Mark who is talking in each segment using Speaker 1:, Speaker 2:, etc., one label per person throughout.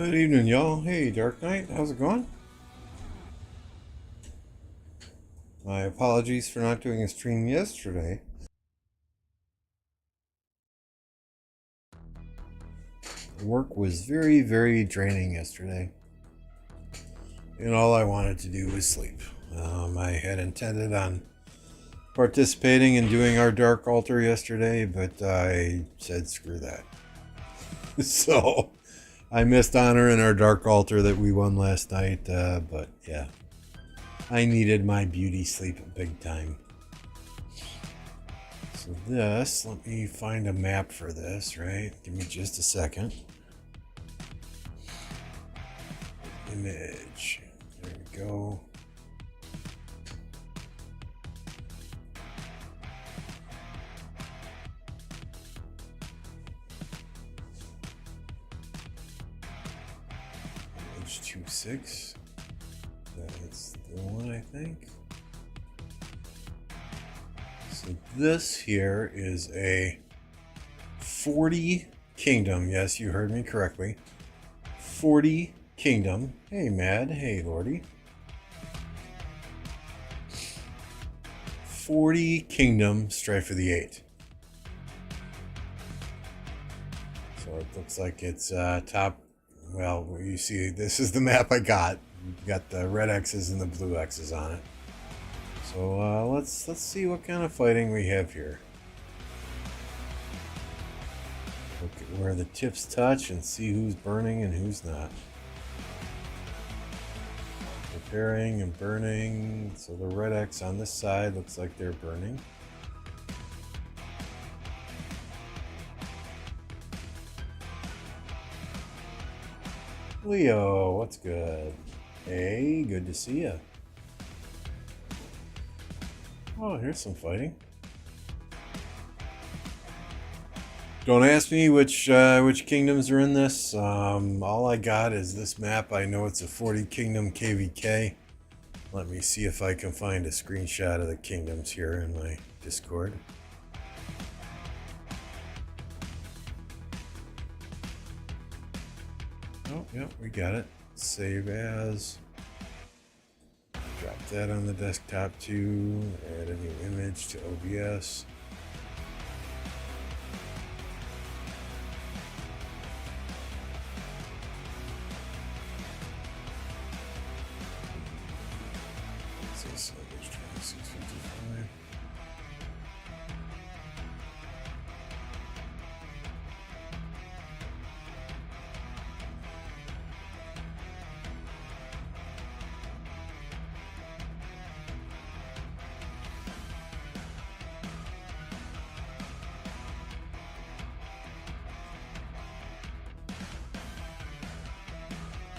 Speaker 1: Good evening, y'all. Hey, Dark Knight, how's it going? My apologies for not doing a stream yesterday. Work was very, very draining yesterday, and all I wanted to do was sleep. I had intended on participating in doing our Dark Altar yesterday, but I said screw that. So I missed honor in our Dark Altar that we won last night, but yeah. I needed my beauty sleep big time. So this, let me find a map for this, right? Give me just a second. Image. There we go. Image 2.6. That's the one, I think. So this here is a 40 kingdom. Yes, you heard me correctly. 40 kingdom. Hey, Mad. Hey, Lordy. 40 kingdom Strife of the 8. So it looks like it's top. Well, you see, this is the map I got. You've got the red X's and the blue X's on it. So let's see what kind of fighting we have here. Look at where the tips touch and see who's burning and who's not. Preparing and burning. So the red X on this side looks like they're burning. Leo, what's good? Hey, good to see ya. Oh, here's some fighting. Don't ask me which kingdoms are in this. All I got is this map. I know it's a 40 kingdom KvK. Let me see if I can find a screenshot of the kingdoms here in my Discord. Oh, yeah, we got it. Save as. Drop that on the desktop too. Add a new image to OBS. This is 2655.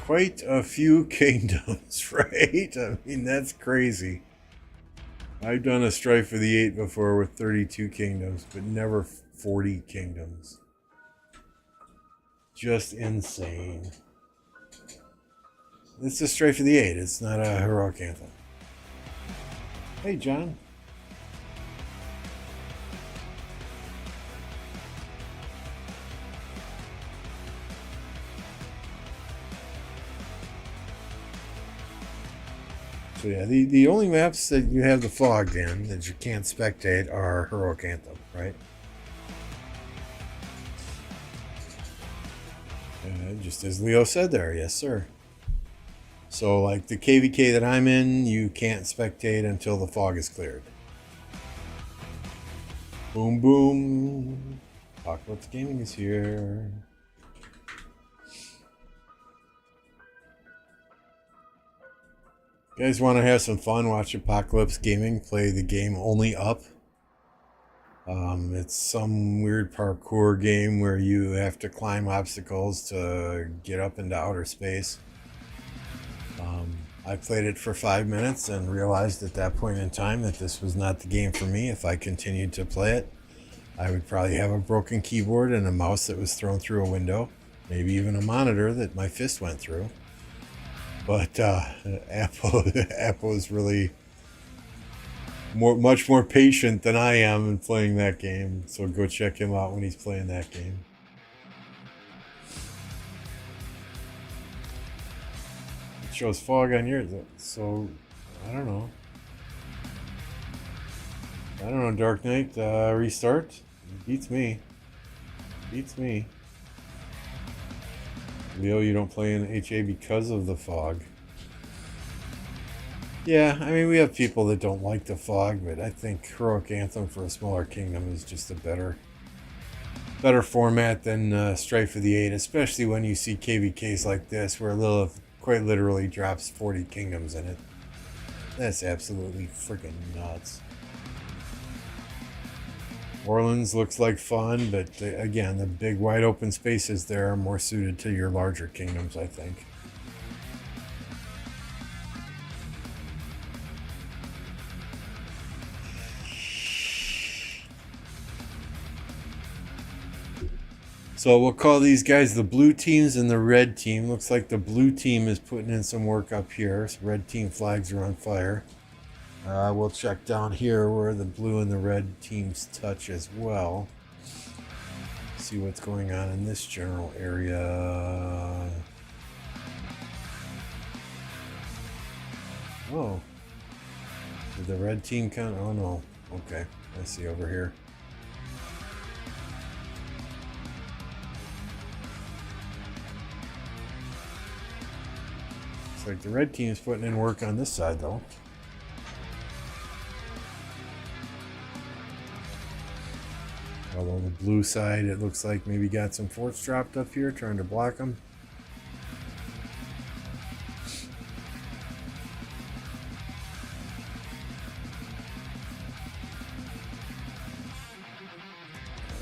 Speaker 1: Quite a few kingdoms, right? I mean, that's crazy. I've done a Strife of the 8 before with 32 kingdoms, but never 40 kingdoms. Just insane. It's a Strife of the 8. It's not a heroic anthem. Hey, John. So yeah, the only maps that you have the fog in that you can't spectate are heroic anthem, right? Just as Leo said there, yes sir. So like the KvK that I'm in, you can't spectate until the fog is cleared. Boom boom. Apocalypse Gaming is here. You guys want to have some fun? Watch Apocalypse Gaming play the game only up. It's some weird parkour game where you have to climb obstacles to get up into outer space. I played it for 5 minutes and realized at that point in time that this was not the game for me. If I continued to play it, I would probably have a broken keyboard and a mouse that was thrown through a window, maybe even a monitor that my fist went through. But Apple is really much more patient than I am in playing that game. So go check him out when he's playing that game. shows fog on yours. So, I don't know. Dark Knight, restart. Beats me. Leo, you don't play in HA because of the fog. Yeah, I mean, we have people that don't like the fog, but I think Heroic Anthem for a smaller kingdom is just a better format than Strife of the Eight, especially when you see KvKs like this, where Lilith quite literally drops 40 kingdoms in it. That's absolutely freaking nuts. Orleans looks like fun, but again, the big wide open spaces there are more suited to your larger kingdoms, I think. So we'll call these guys the blue teams and the red team. Looks like the blue team is putting in some work up here. So red team flags are on fire. We'll check down here where the blue and the red teams touch as well. See what's going on in this general area. Oh. Did the red team count? Oh no. Okay. I see over here. Looks like the red team is putting in work on this side though. Although the blue side, it looks like maybe got some forts dropped up here, trying to block them.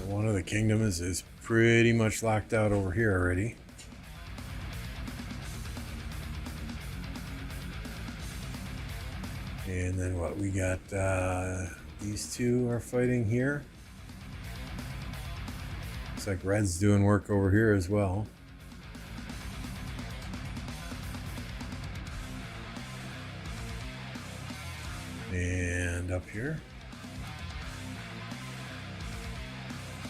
Speaker 1: One of the kingdoms is pretty much locked out over here already. And then what we got, these two are fighting here. Looks like red's doing work over here as well. And up here.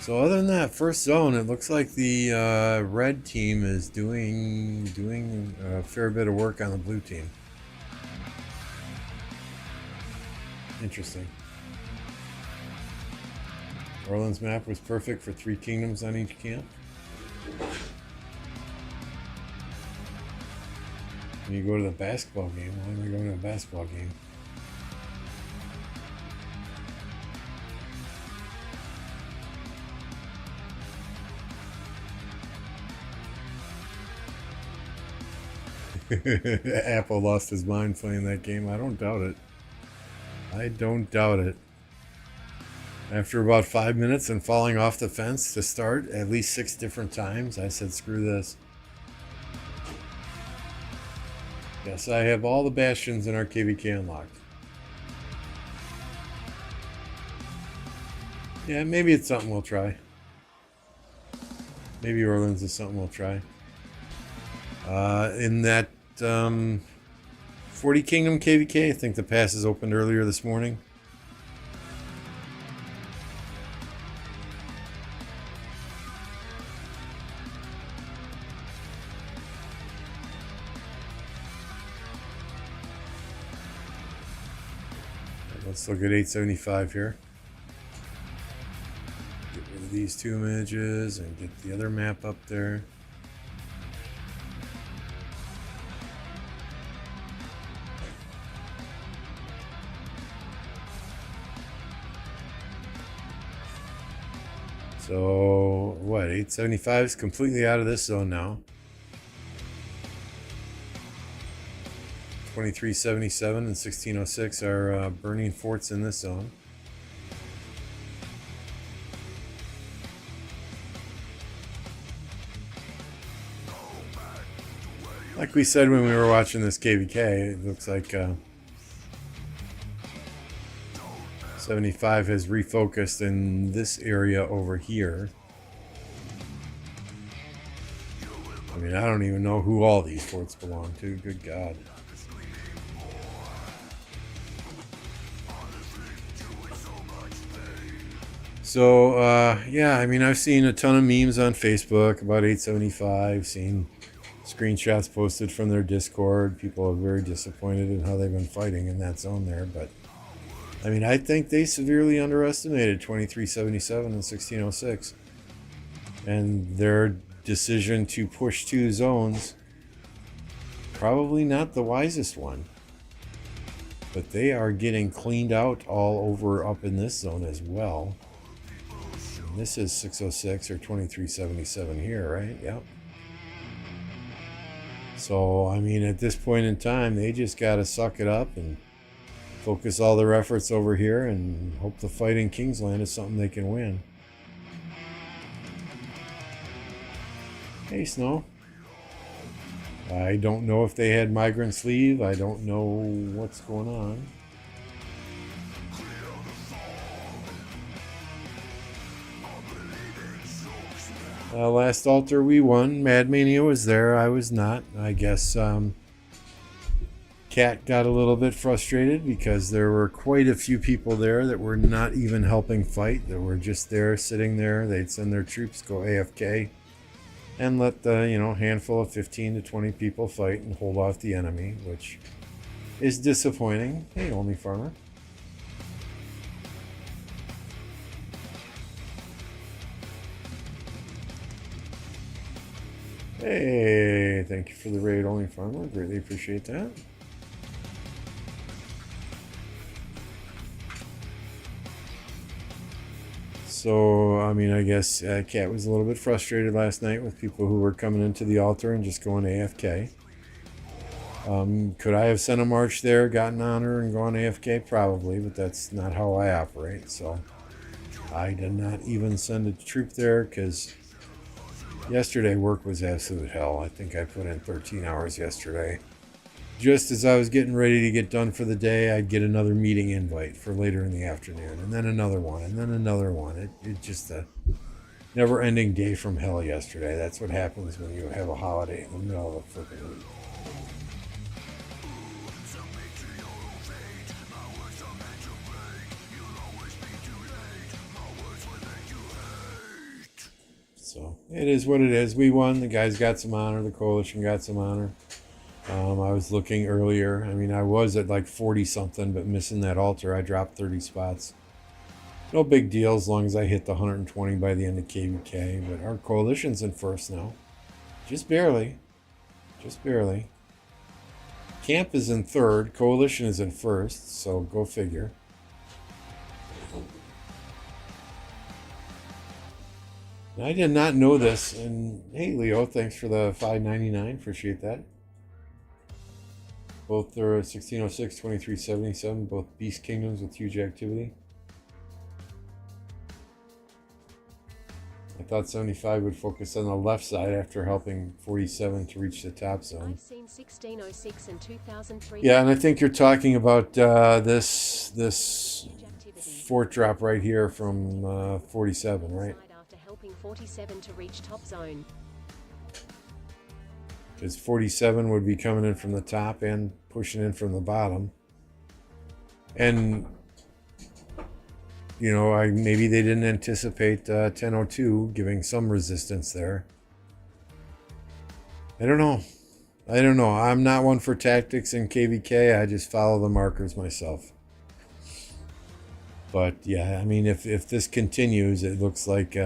Speaker 1: So other than that first zone, it looks like the red team is doing a fair bit of work on the blue team. Interesting. Orleans map was perfect for 3 kingdoms on each camp. When you go to the basketball game, why am I going to a basketball game? Apple lost his mind playing that game. I don't doubt it. I don't doubt it. After about 5 minutes and falling off the fence to start at least 6 different times, I said, screw this. Yes, I have all the bastions in our KvK unlocked. Yeah, maybe it's something we'll try. Maybe Orleans is something we'll try. In that 40 Kingdom KvK, I think the passes opened earlier this morning. Let's look at 875 here. Get rid of these 2 images and get the other map up there. So, what, 875 is completely out of this zone now. 2377 and 1606 are burning forts in this zone. Like we said when we were watching this KvK, it looks like 75 has refocused in this area over here. I mean, I don't even know who all these forts belong to. Good God. So, yeah, I mean, I've seen a ton of memes on Facebook about 875, seen screenshots posted from their Discord. People are very disappointed in how they've been fighting in that zone there. But, I mean, I think they severely underestimated 2377 and 1606. And their decision to push 2 zones, probably not the wisest one. But they are getting cleaned out all over up in this zone as well. And this is 606 or 2377 here, right? Yep. So, I mean, at this point in time, they just got to suck it up and focus all their efforts over here and hope the fight in Kingsland is something they can win. Hey, Snow. I don't know if they had migrant sleeve. I don't know what's going on. Last altar we won. Mad Mania was there. I was not. I guess Cat got a little bit frustrated because there were quite a few people there that were not even helping fight. That were just there, sitting there. They'd send their troops go AFK and let the, handful of 15 to 20 people fight and hold off the enemy, which is disappointing. Hey, Only Farmer. Hey, thank you for the raid, Only Farmer. Greatly appreciate that. So, I mean, I guess Cat was a little bit frustrated last night with people who were coming into the altar and just going AFK. Could I have sent a march there, gotten on her, and gone AFK? Probably, but that's not how I operate. So, I did not even send a troop there because yesterday work was absolute hell. I think I put in 13 hours yesterday. Just as I was getting ready to get done for the day, I'd get another meeting invite for later in the afternoon, and then another one, and then another one. It just a never-ending day from hell yesterday. That's what happens when you have a holiday in the middle of the freaking week. So it is what it is. We won. The guys got some honor. The coalition got some honor. I was looking earlier. I mean, I was at like 40 something, but missing that altar, I dropped 30 spots. No big deal as long as I hit the 120 by the end of KvK. But our coalition's in first now, just barely, just barely. Camp is in third. Coalition is in first. So go figure. I did not know this. And hey, Leo, thanks for the $5.99. Appreciate that. Both are 1606, 2377, both Beast Kingdoms with huge activity. I thought 75 would focus on the left side after helping 47 to reach the top zone.
Speaker 2: I've seen 1606 and 2003.
Speaker 1: Yeah, and I think you're talking about this fort drop right here from 47, right?
Speaker 2: After helping 47 to reach top zone.
Speaker 1: Because 47 would be coming in from the top and pushing in from the bottom. And, maybe they didn't anticipate 1002 giving some resistance there. I don't know. I'm not one for tactics in KvK. I just follow the markers myself. But, yeah, I mean, if this continues, it looks like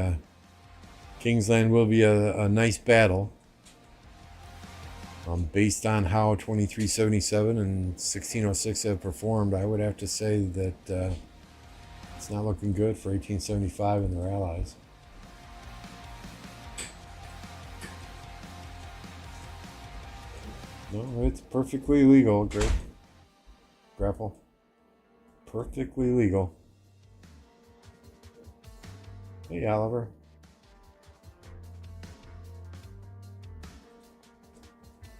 Speaker 1: Kingsland will be a nice battle. Based on how 2377 and 1606 have performed, I would have to say that it's not looking good for 1875 and their allies. No, it's perfectly legal, Great. Grapple. Perfectly legal. Hey, Oliver.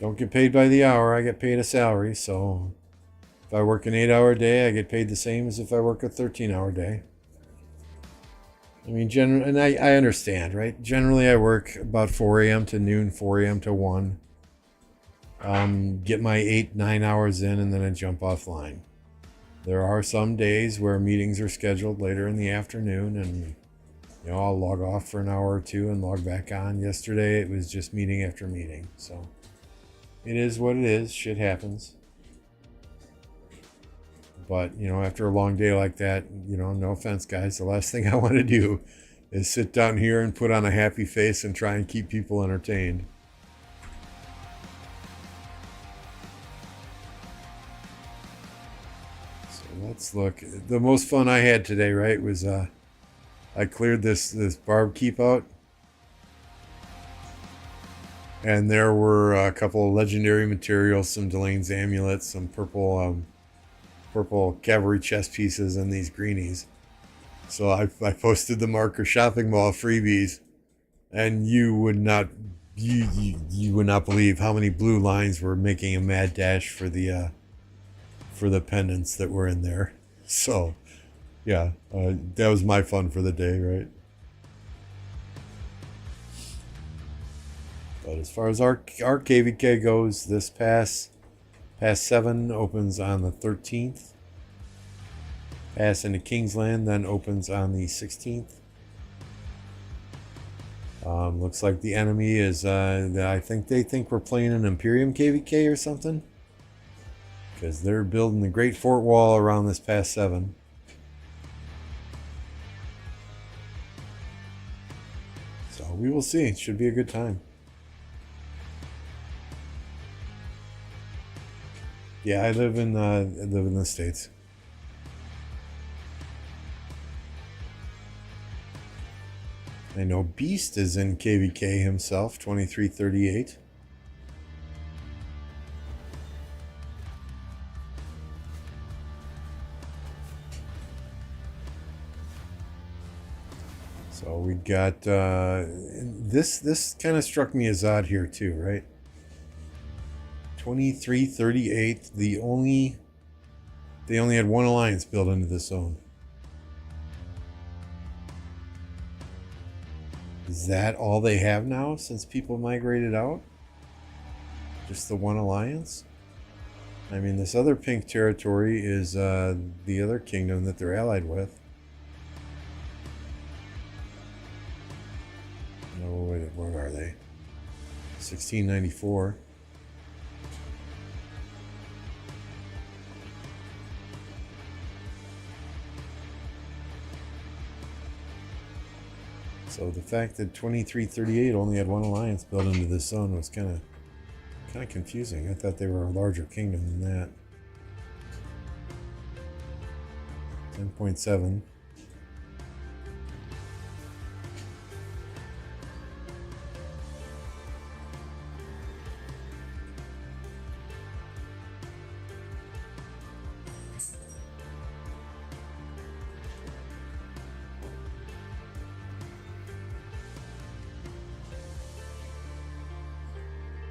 Speaker 1: Don't get paid by the hour. I get paid a salary. So if I work an 8-hour day, I get paid the same as if I work a 13-hour day. I mean, and I understand, right? Generally, I work about 4 a.m. to noon, 4 a.m. to 1. Get my 8-9 hours in, and then I jump offline. There are some days where meetings are scheduled later in the afternoon, and I'll log off for an hour or two and log back on. Yesterday, it was just meeting after meeting. So It is what it is. Shit happens. But, you know, after a long day like that, you know, no offense, guys, the last thing I want to do is sit down here and put on a happy face and try and keep people entertained. So let's look. The most fun I had today, right, was I cleared this barb keep out. And there were a couple of legendary materials, some Delane's amulets, some purple cavalry chess pieces, and these greenies. So I posted the marker shopping mall freebies, and you would not believe how many blue lines were making a mad dash for the pendants that were in there. So yeah, that was my fun for the day, right? But as far as our KvK goes, this pass 7 opens on the 13th. Pass into Kingsland then opens on the 16th. Looks like the enemy is, I think they think we're playing an Imperium KvK or something. Because they're building the Great Fort Wall around this pass 7. So we will see. It should be a good time. Yeah, I live in the States. I know Beast is in KvK himself, 2338. So we got this kind of struck me as odd here too, right? 2338. They only had one alliance built into this zone. Is that all they have now since people migrated out? Just the one alliance? I mean, this other pink territory is the other kingdom that they're allied with. No, wait, where are they? 1694. So the fact that 2338 only had one alliance built into this zone was kind of confusing. I thought they were a larger kingdom than that. 10.7.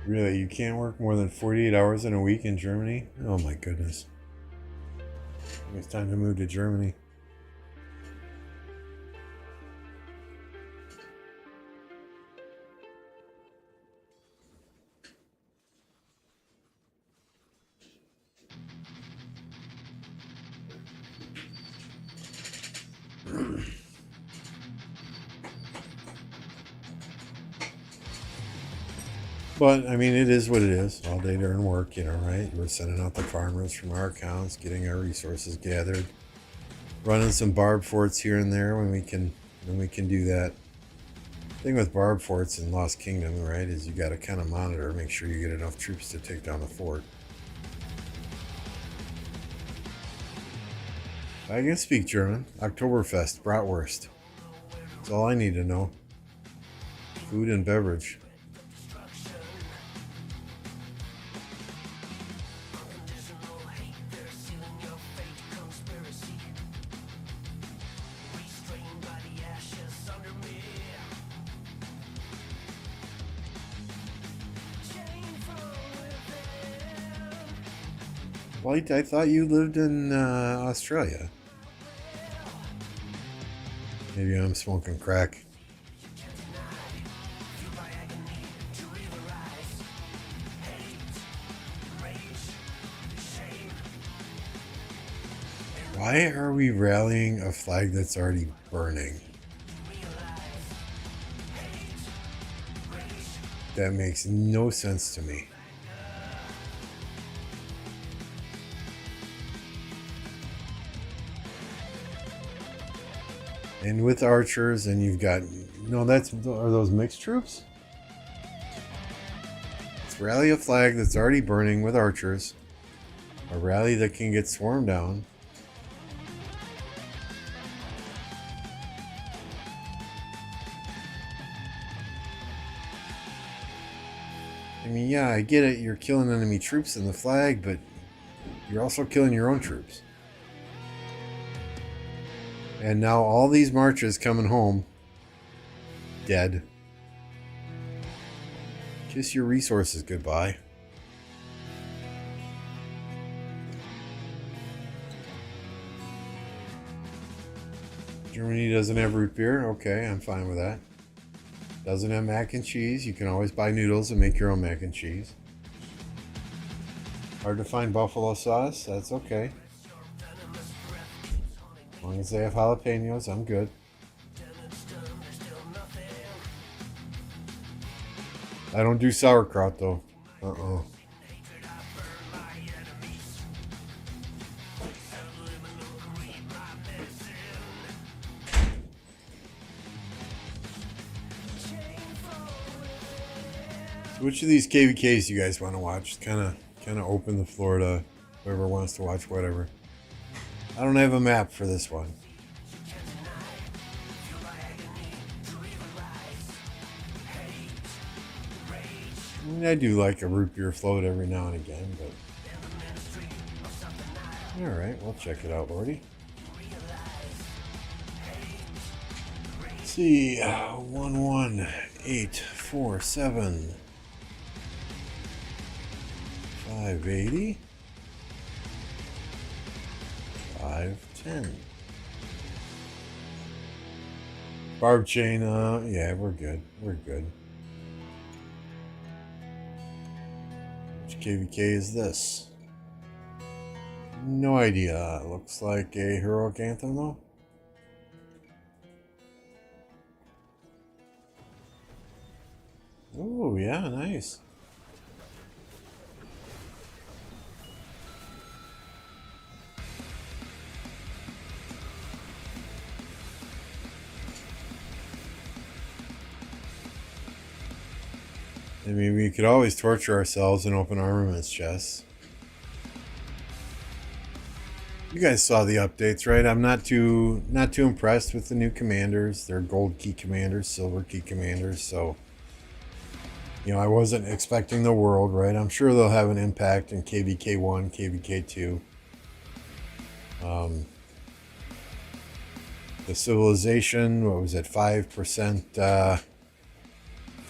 Speaker 1: Really, you can't work more than 48 hours in a week in Germany? Oh my goodness. It's time to move to Germany. But, I mean, it is what it is. All day during work, you know, right? We're sending out the farmers from our accounts, getting our resources gathered, running some barb forts here and there when we can do that. The thing with barb forts in Lost Kingdom, right, is you got to kind of monitor, make sure you get enough troops to take down the fort. I can speak German. Oktoberfest, Bratwurst. That's all I need to know. Food and beverage. White, I thought you lived in Australia. Maybe I'm smoking crack. Why are we rallying a flag that's already burning? That makes no sense to me. And with archers, and you've got... No, are those mixed troops? Let's rally a flag that's already burning with archers. A rally that can get swarmed down. I mean, yeah, I get it. You're killing enemy troops in the flag, but you're also killing your own troops. And now all these marches coming home dead. Kiss your resources goodbye. Germany doesn't have root beer. Okay, I'm fine with that. Doesn't have mac and cheese. You can always buy noodles and make your own mac and cheese. Hard to find buffalo sauce. That's okay. As long as they have jalapenos, I'm good. I don't do sauerkraut though. Uh-oh. Which of these KvKs do you guys want to watch? Kind of open the floor to whoever wants to watch whatever. I don't have a map for this one. I mean, I do like a root beer float every now and again, but... Alright, we'll check it out, Lordy. Let's see, 11847. 580. 510. Barb chain, yeah, we're good. We're good. Which KvK is this? No idea. Looks like a heroic anthem though. Oh, yeah, nice. I mean, we could always torture ourselves and open armaments chests. You guys saw the updates, right? I'm not too impressed with the new commanders. They're gold key commanders, silver key commanders, so you know, I wasn't expecting the world, right? I'm sure they'll have an impact in KvK 1, KvK 2. The civilization, what was it? 5%.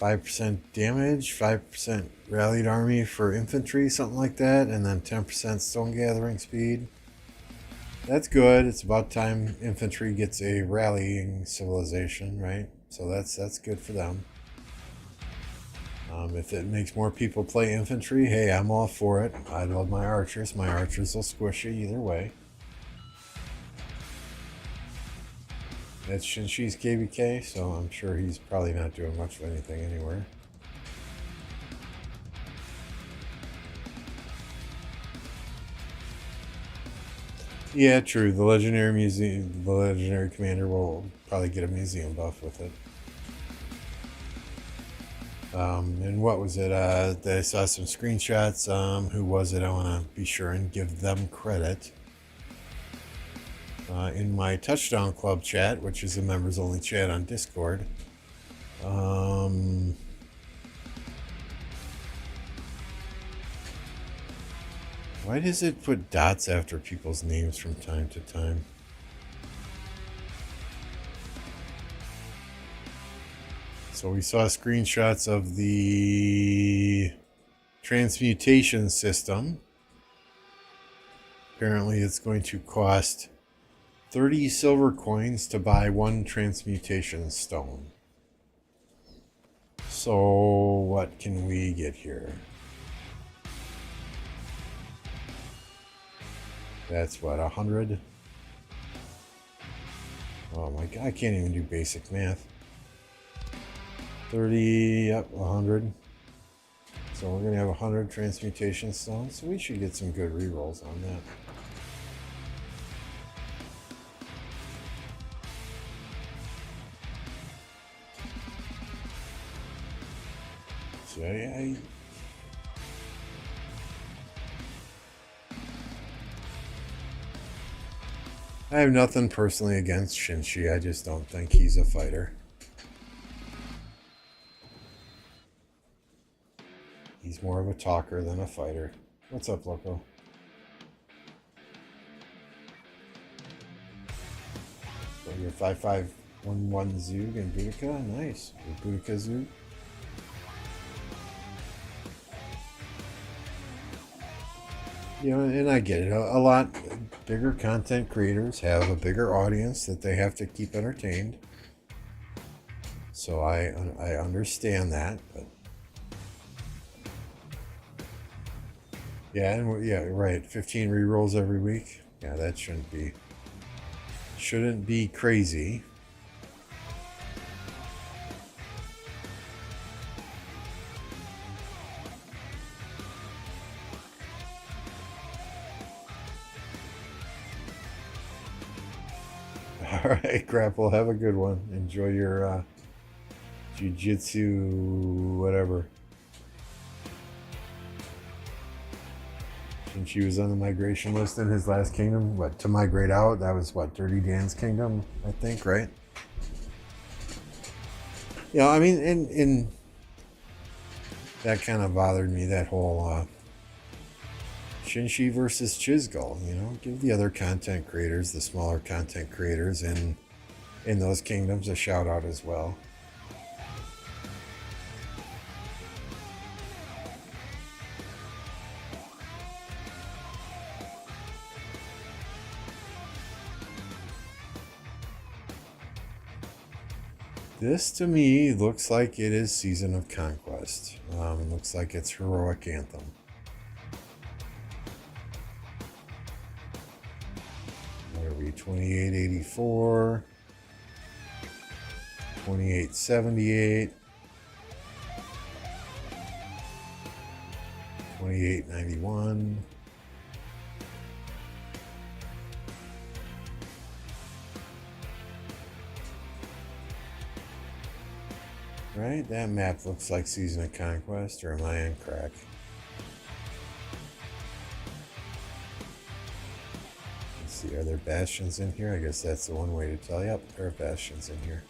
Speaker 1: 5% damage, 5% rallied army for infantry, something like that, and then 10% stone gathering speed. That's good. It's about time infantry gets a rallying civilization, right? So that's good for them. If it makes more people play infantry, hey, I'm all for it. I love my archers. My archers will squish you either way. That's Shinshi's KvK, so I'm sure he's probably not doing much of anything anywhere. Yeah, true. The legendary commander will probably get a museum buff with it. And what was it? I saw some screenshots. Who was it? I want to be sure and give them credit. In my Touchdown Club chat, which is a members only chat on Discord. Why does it put dots after people's names from time to time? So we saw screenshots of the transmutation system. Apparently it's going to cost 30 silver coins to buy one transmutation stone. So what can we get here? That's what, 100? Oh my god, I can't even do basic math. 30, yep, 100. So we're gonna have 100 transmutation stones, so we should get some good rerolls on that. See, I have nothing personally against Shinshi. I just don't think he's a fighter. He's more of a talker than a fighter. What's up, Loco? So you're 5511 Zug and Boudica? Nice. Your Boudica Zug. You know, and I get it. A lot bigger content creators have a bigger audience that they have to keep entertained. So I understand that, but yeah, and yeah, right. 15 rerolls every week. Yeah, that shouldn't be crazy. All right, Grapple, have a good one. Enjoy your jiu-jitsu, whatever. Since she was on the migration list in his last kingdom, what, to migrate out? That was what, Dirty Dan's kingdom, I think, right? You know, I mean, in that kind of bothered me, that whole Shinshi versus Chizgull, you know, give the other content creators, the smaller content creators in those kingdoms a shout out as well. This to me looks like it is Season of Conquest. Looks like it's Heroic Anthem. What are we, 2884, 2878, 2891. Right? That map looks like Season of Conquest, or am I in crack? Let's see, are there bastions in here? I guess that's the one way to tell. Yep, there are bastions in here.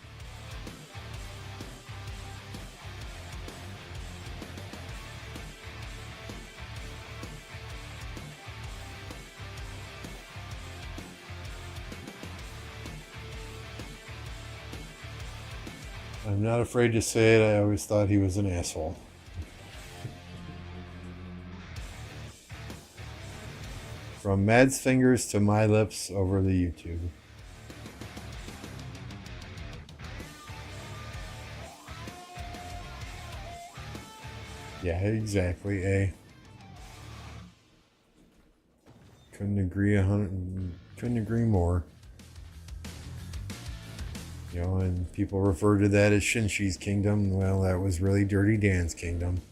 Speaker 1: I'm not afraid to say it, I always thought he was an asshole. From Mad's fingers to my lips over the YouTube. Yeah, exactly, eh? Couldn't agree more. You know, and people refer to that as Shinshi's kingdom. Well, that was really Dirty Dan's kingdom.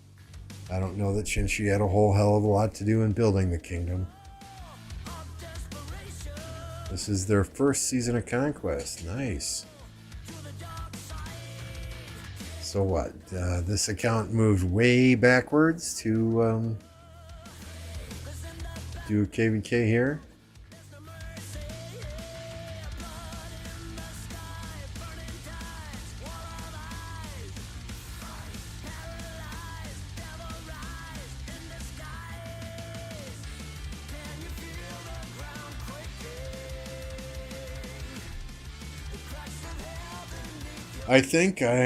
Speaker 1: I don't know that Shinshi had a whole hell of a lot to do in building the kingdom. This is their first Season of Conquest. Nice. So what? This account moved way backwards to do a KvK here. I think I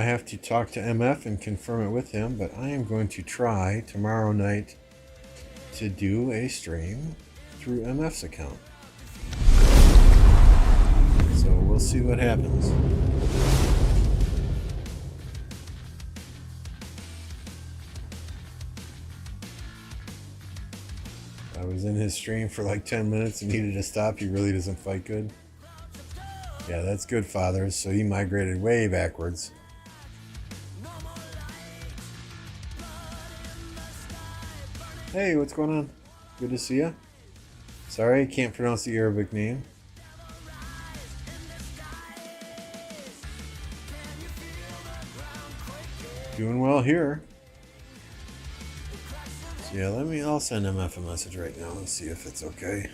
Speaker 1: have to talk to MF and confirm it with him, but I am going to try tomorrow night to do a stream through MF's account. So we'll see what happens. I was in his stream for like 10 minutes and needed to stop. He really doesn't fight good. Yeah, that's good, fathers. So he migrated way backwards. Hey, what's going on? Good to see you. Sorry, I can't pronounce the Arabic name. Doing well here. So yeah, I'll send MF a message right now and see if it's okay.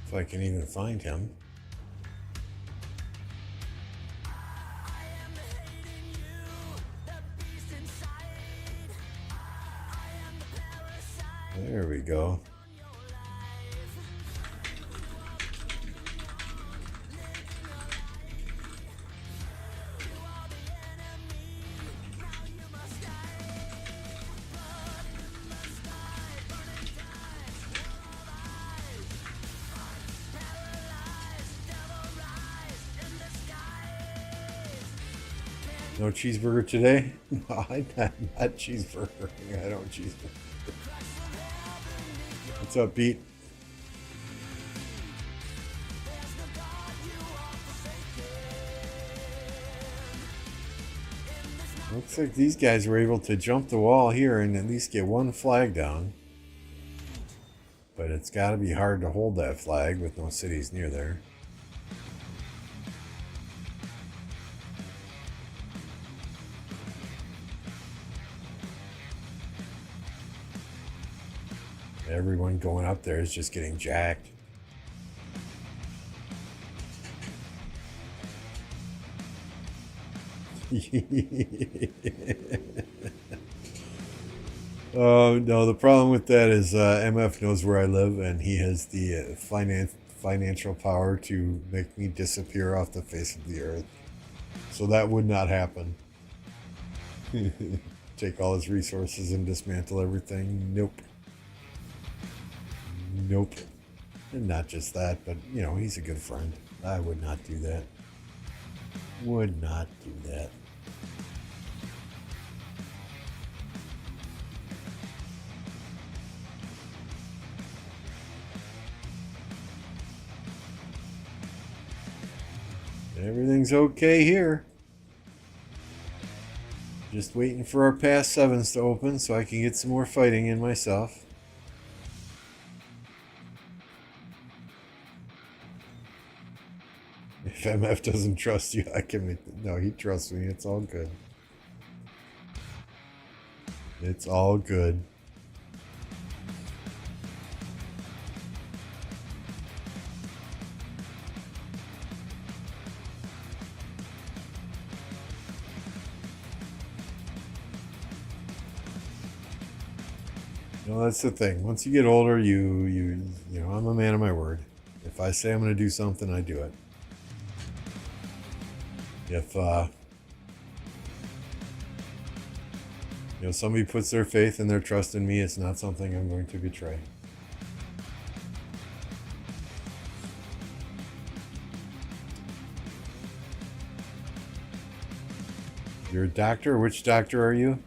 Speaker 1: If I can even find him. There we go. No cheeseburger today? No, not cheeseburger. I don't cheeseburger. What's up, Pete? Looks like these guys were able to jump the wall here and at least get one flag down. But it's got to be hard to hold that flag with no cities near there. Everyone going up there is just getting jacked. No, the problem with that is MF knows where I live and he has the financial power to make me disappear off the face of the earth. So that would not happen. Take all his resources and dismantle everything. Nope. Nope. And not just that, but, you know, he's a good friend. I would not do that. Would not do that. Everything's okay here. Just waiting for our past 7s to open so I can get some more fighting in myself. If MF doesn't trust you, I can make... No, he trusts me. It's all good. It's all good. No, that's the thing. Once you get older, you know, I'm a man of my word. If I say I'm going to do something, I do it. If you know, somebody puts their faith and their trust in me, it's not something I'm going to betray. You're a doctor? Which doctor are you?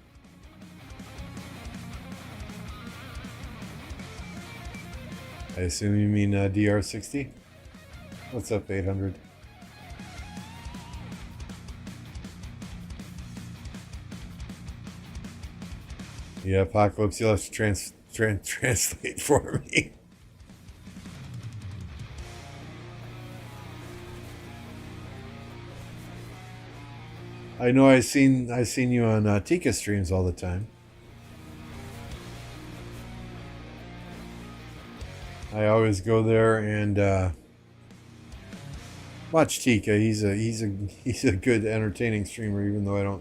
Speaker 1: I assume you mean DR60? What's up, 800? Yeah, Apocalypse, you'll have to translate for me. I know I've seen you on Tika streams all the time. I always go there and watch Tika. He's a good entertaining streamer, even though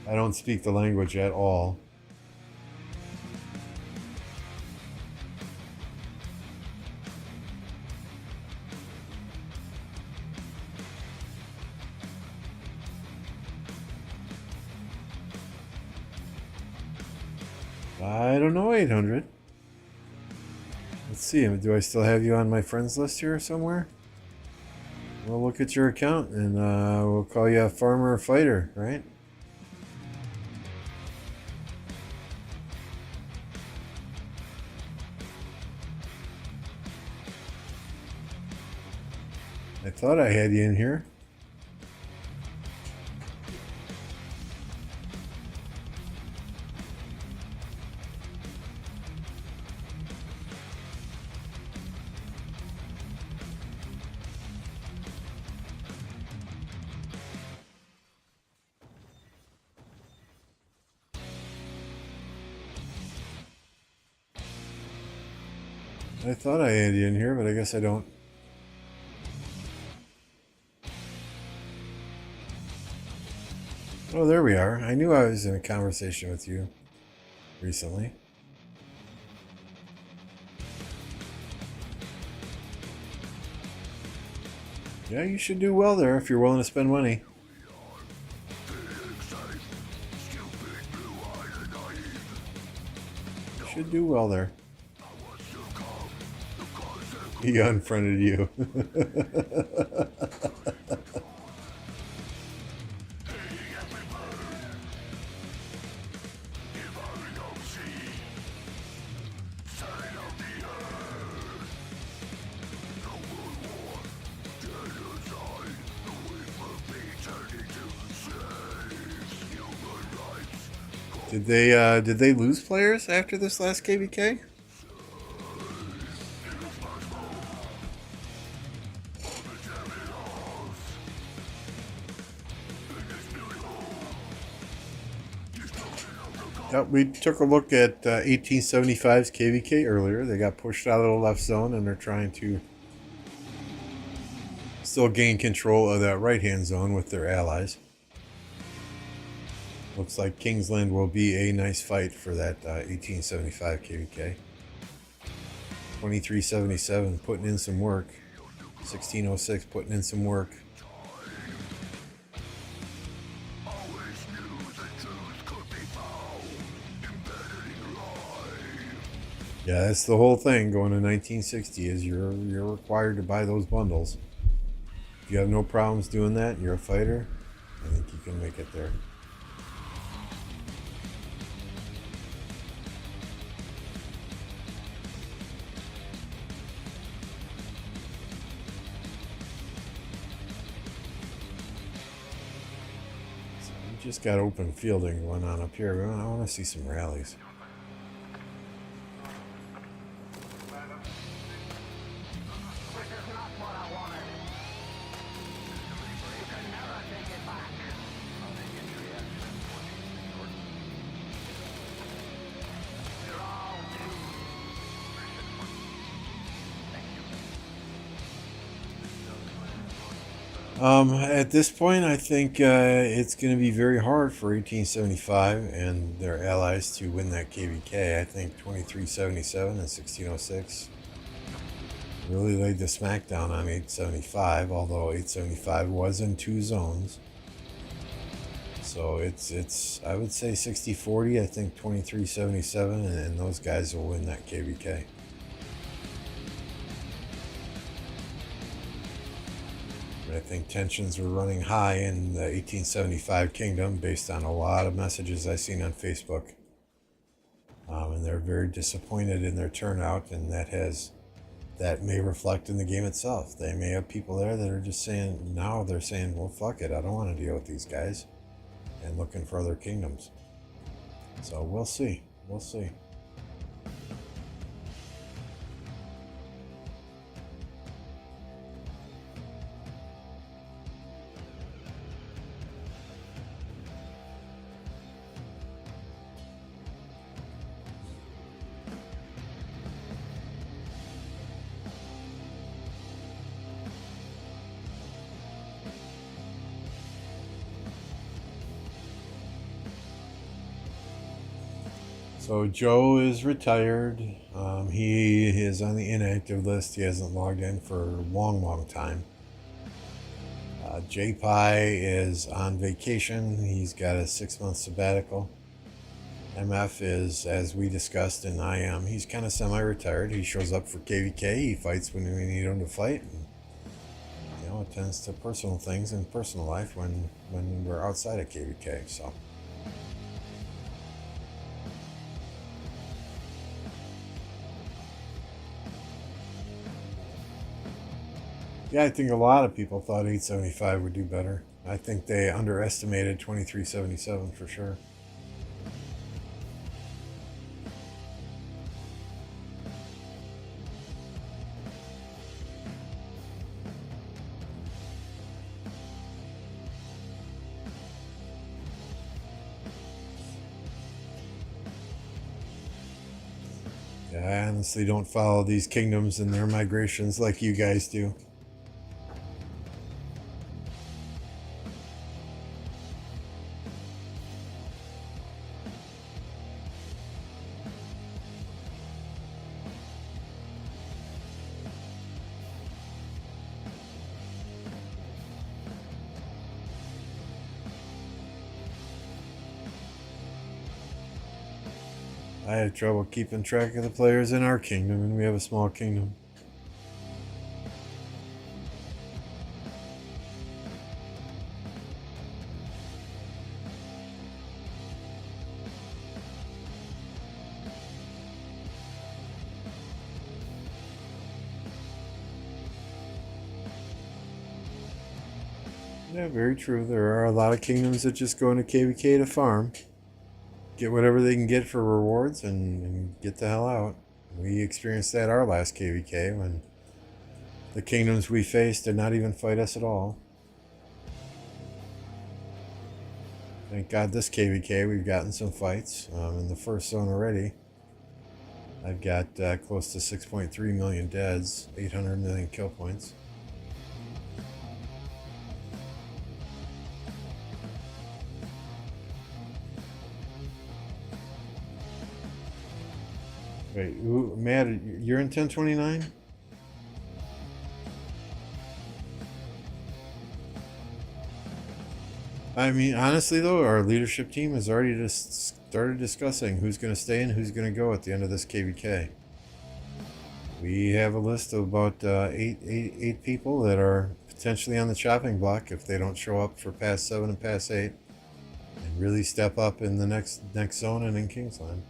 Speaker 1: I don't speak the language at all. I don't know, 800. Let's see, do I still have you on my friends list here somewhere? We'll look at your account and we'll call you a farmer or fighter, right? I thought I had you in here. I thought I had you in here, but I guess I don't. Oh, there we are. I knew I was in a conversation with you recently. Yeah, you should do well there if you're willing to spend money. You should do well there. He unfriended you. Did they lose players after this last KvK? Yep, we took a look at 1875's KvK earlier. They got pushed out of the left zone, and they're trying to still gain control of that right-hand zone with their allies. Looks like Kingsland will be a nice fight for that 1875 KvK. 2377 putting in some work. 1606 putting in some work. Yeah, that's the whole thing going to 1960 is you're required to buy those bundles. If you have no problems doing that, you're a fighter, I think you can make it there. So we just got open fielding going on up here. I want to see some rallies. At this point, I think it's going to be very hard for 1875 and their allies to win that KvK. I think 2377 and 1606 really laid the smackdown on 875, although 875 was in two zones. So it's I would say 60-40. I think 2377 and those guys will win that KvK. I think tensions were running high in the 1875 kingdom based on a lot of messages I've seen on Facebook. And they're very disappointed in their turnout, and that may reflect in the game itself. They may have people there that are just saying, now they're saying, well, fuck it, I don't want to deal with these guys, and looking for other kingdoms. So we'll see. We'll see. So Joe is retired. He is on the inactive list. He hasn't logged in for a long, long time. JPie is on vacation. He's got a 6-month sabbatical. MF is, as we discussed, and I am. He's kind of semi-retired. He shows up for KvK. He fights when we need him to fight. And, attends to personal things in personal life when we're outside of KvK. So. Yeah, I think a lot of people thought 875 would do better. I think they underestimated 2377 for sure. Yeah, I honestly don't follow these kingdoms and their migrations like you guys do. I have trouble keeping track of the players in our kingdom, and we have a small kingdom. Yeah, very true. There are a lot of kingdoms that just go into KvK to farm, get whatever they can get for rewards, and get the hell out. We experienced that our last KvK when the kingdoms we faced did not even fight us at all. Thank God this KvK we've gotten some fights in the first zone already. I've got close to 6.3 million deads, 800 million kill points. Wait, Matt, you're in 1029? I mean, honestly, though, our leadership team has already just started discussing who's going to stay and who's going to go at the end of this KvK. We have a list of about eight people that are potentially on the chopping block if they don't show up for pass 7 and pass 8 and really step up in the next zone and in Kingsland.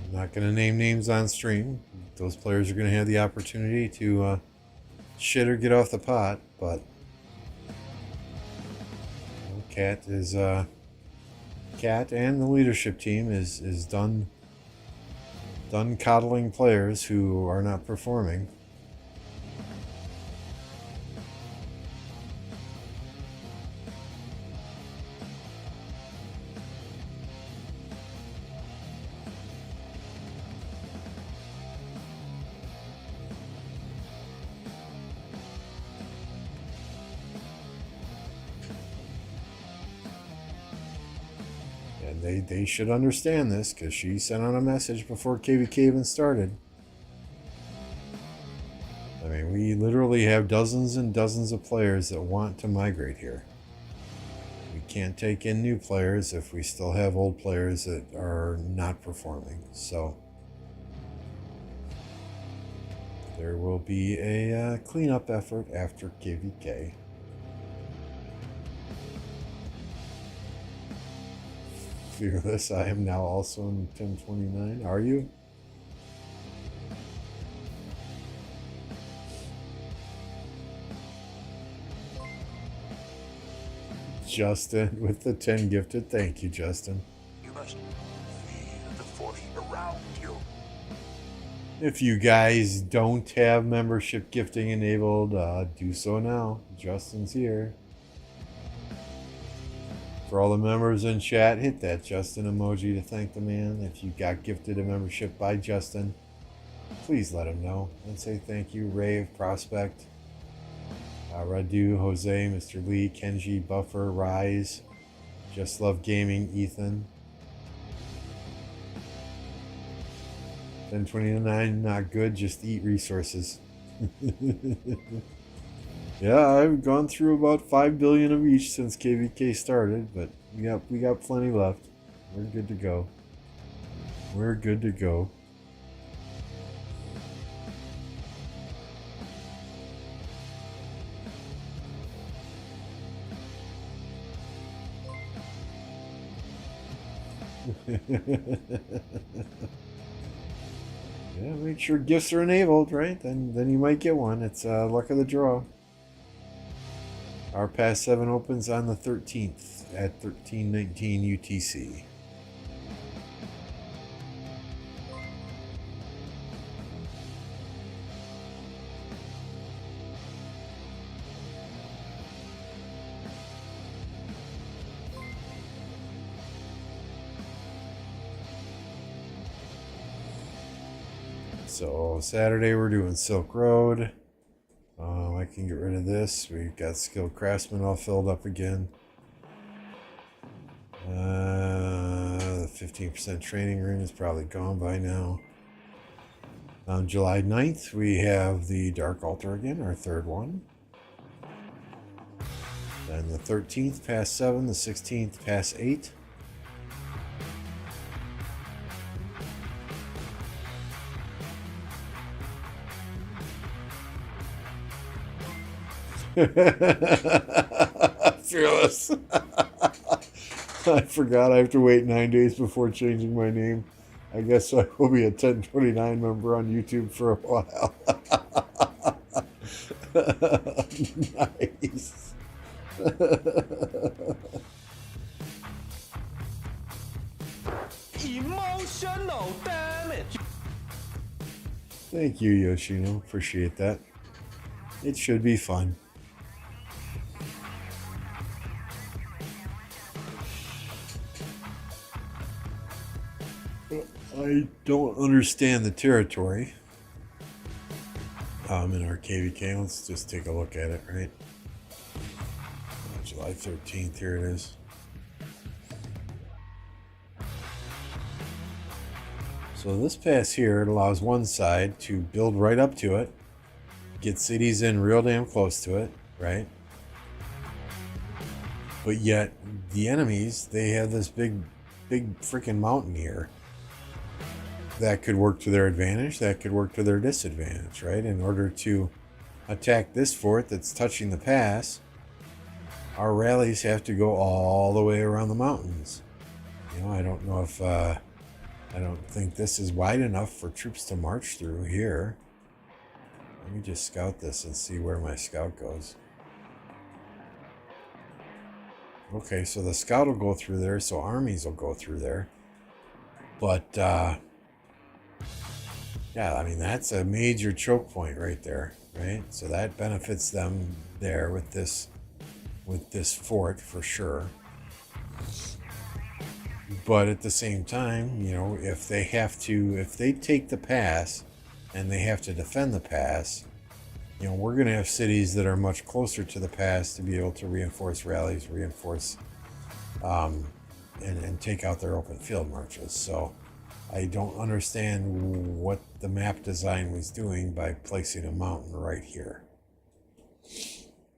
Speaker 1: I'm not going to name names on stream. Those players are going to have the opportunity to shit or get off the pot, but Cat is Cat and the leadership team is done coddling players who are not performing. They should understand this because she sent out a message before KvK even started. I mean, we literally have dozens and dozens of players that want to migrate here. We can't take in new players if we still have old players that are not performing. So there will be a cleanup effort after KvK. Fearless, I am now also in 1029. Are you? Justin with the 10 gifted. Thank you, Justin.
Speaker 3: You must feel the force around you.
Speaker 1: If you guys don't have membership gifting enabled, do so now. Justin's here. For all the members in chat, hit that Justin emoji to thank the man. If you got gifted a membership by Justin, please let him know and say thank you. Rave, Prospect, Radu, Jose, Mr. Lee, Kenji, Buffer, Rise, Just Love Gaming, Ethan. 1029, not good, just eat resources. Yeah, I've gone through about 5 billion of each since KvK started, but we got plenty left. We're good to go. We're good to go. Yeah, make sure gifts are enabled, right? Then you might get one. It's luck of the draw. Our Pass 7 opens on the 13th at 1319 UTC. So Saturday we're doing Silk Road. I can get rid of this. We've got Skilled Craftsman all filled up again. The 15% training room is probably gone by now. On July 9th, we have the Dark Altar again, our third one. Then the 13th, past 7. The 16th, past 8. Fearless. I forgot I have to wait 9 days before changing my name. I guess I will be a 1029 member on YouTube for a while. Nice.
Speaker 4: Emotional damage.
Speaker 1: Thank you, Yoshino. Appreciate that. It should be fun. I don't understand the territory in our KvK. Let's just take a look at it, right? July 13th, here it is. So this pass here, it allows one side to build right up to it, get cities in real damn close to it, right? But yet, the enemies, they have this big freaking mountain here. That could work to their advantage, that could work to their disadvantage, right? In order to attack this fort that's touching the pass, our rallies have to go all the way around the mountains. You know, I don't know if, I don't think this is wide enough for troops to march through here. Let me just scout this and see where my scout goes. Okay, so the scout will go through there, so armies will go through there. But, yeah, I mean, that's a major choke point right there, right? So that benefits them there with this fort for sure. But at the same time, you know, if they take the pass and they have to defend the pass, you know, we're going to have cities that are much closer to the pass to be able to reinforce rallies, and take out their open field marches. So I don't understand what the map design was doing by placing a mountain right here.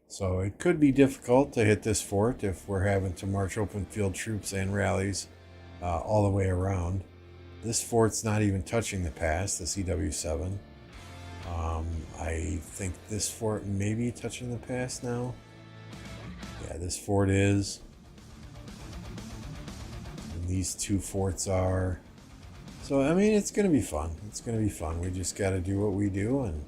Speaker 1: So it could be difficult to hit this fort if we're having to march open field troops and rallies all the way around. This fort's not even touching the pass, the CW7. I think this fort may be touching the pass now. Yeah, this fort is. And these two forts are. So, I mean, it's going to be fun. It's going to be fun. We just got to do what we do and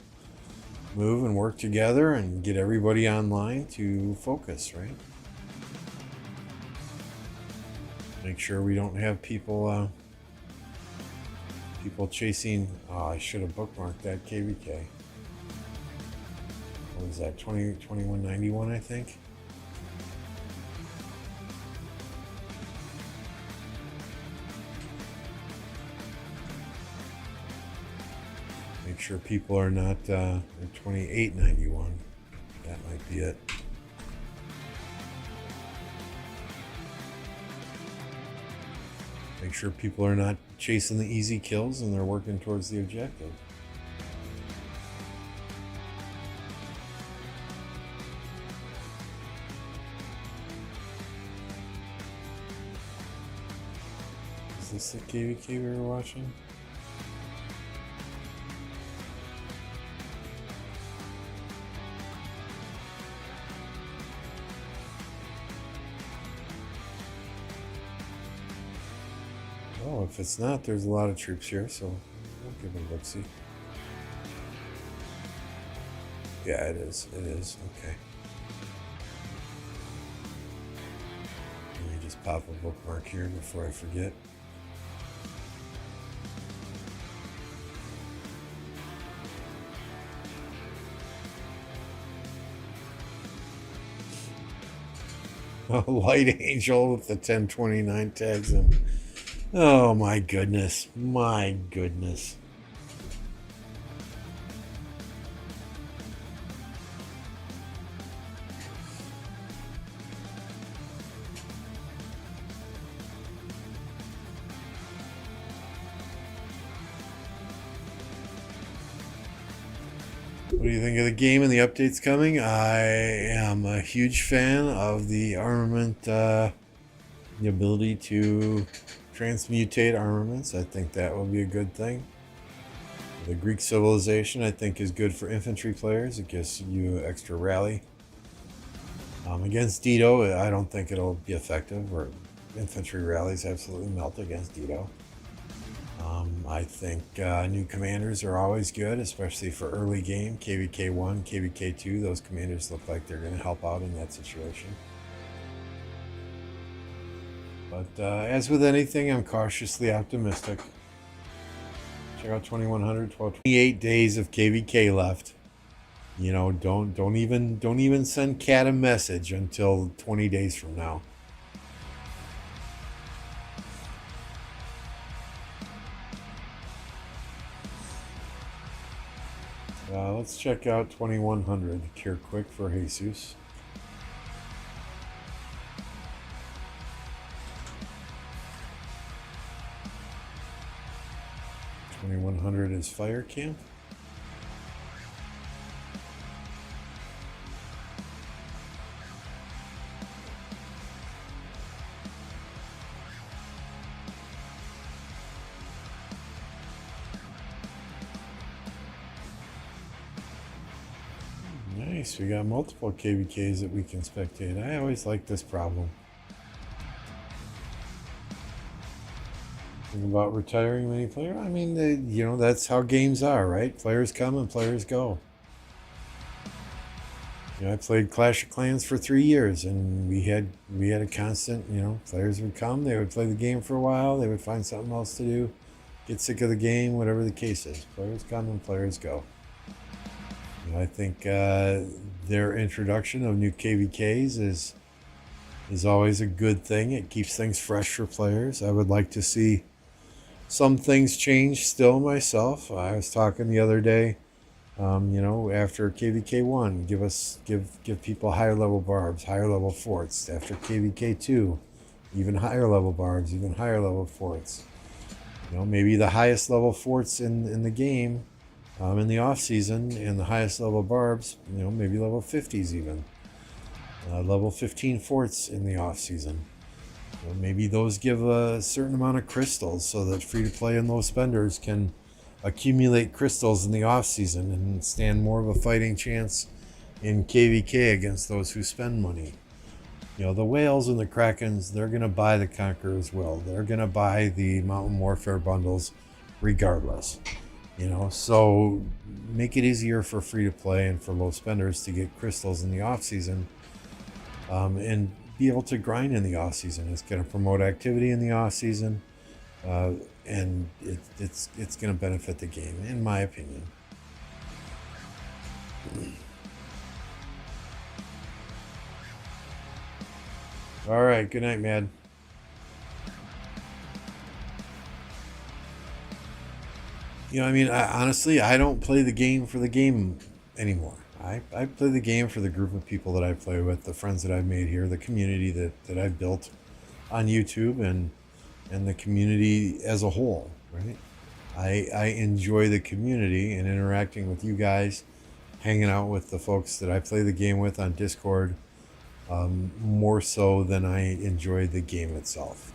Speaker 1: move and work together and get everybody online to focus, right? Make sure we don't have people chasing. Oh, I should have bookmarked that KvK. What was that? 2191, I think. Make sure people are not 2891. That might be it. Make sure people are not chasing the easy kills and they're working towards the objective. Is this the KvK we were watching? Oh, if it's not, there's a lot of troops here, so we'll give it a look-see. Yeah, it is. It is. Okay. Let me just pop a bookmark here before I forget. A light angel with the 1029 tags in. Oh my goodness. My goodness. What do you think of the game and the updates coming? I am a huge fan of the armament, the ability to transmutate armaments. I think that will be a good thing. The Greek civilization, I think, is good for infantry players. It gives you extra rally. Against Dido, I don't think it'll be effective, or infantry rallies absolutely melt against Dido. I think new commanders are always good, especially for early game. KvK1, KvK2, those commanders look like they're going to help out in that situation. But as with anything, I'm cautiously optimistic. Check out 2100, 28 days of KvK left. You know, don't even send Cat a message until 20 days from now. Let's check out 2100. Cure quick for Jesus. $2100 is fire camp. Nice, we got multiple KvKs that we can spectate. I always like this problem. Think about retiring many players. I mean, you know, that's how games are, right? Players come and players go. You know, I played Clash of Clans for 3 years, and we had a constant. You know, players would come, they would play the game for a while, they would find something else to do, get sick of the game, whatever the case is. Players come and players go. You know, I think their introduction of new KvKs is always a good thing. It keeps things fresh for players. I would like to see some things change still myself. I was talking the other day, you know, after KvK1, give people higher level barbs, higher level forts. After KvK2, even higher level barbs, even higher level forts. You know, maybe the highest level forts in the game, in the off season, and the highest level barbs, you know, maybe level 50s even. Level 15 forts in the off season. You know, maybe those give a certain amount of crystals so that free to play and low spenders can accumulate crystals in the off season and stand more of a fighting chance in KvK against those who spend money. You know, the whales and the krakens, they're going to buy the Conqueror's Will. They're going to buy the Mountain Warfare bundles regardless. You know, so make it easier for free to play and for low spenders to get crystals in the off season, and be able to grind in the off season. It's going to promote activity in the off season, and it's going to benefit the game, in my opinion. All right, good night, Mad. You know, I mean, honestly, I don't play the game for the game anymore. I play the game for the group of people that I play with, the friends that I've made here, the community that I've built on YouTube, and the community as a whole, right? I enjoy the community and interacting with you guys, hanging out with the folks that I play the game with on Discord, more so than I enjoy the game itself.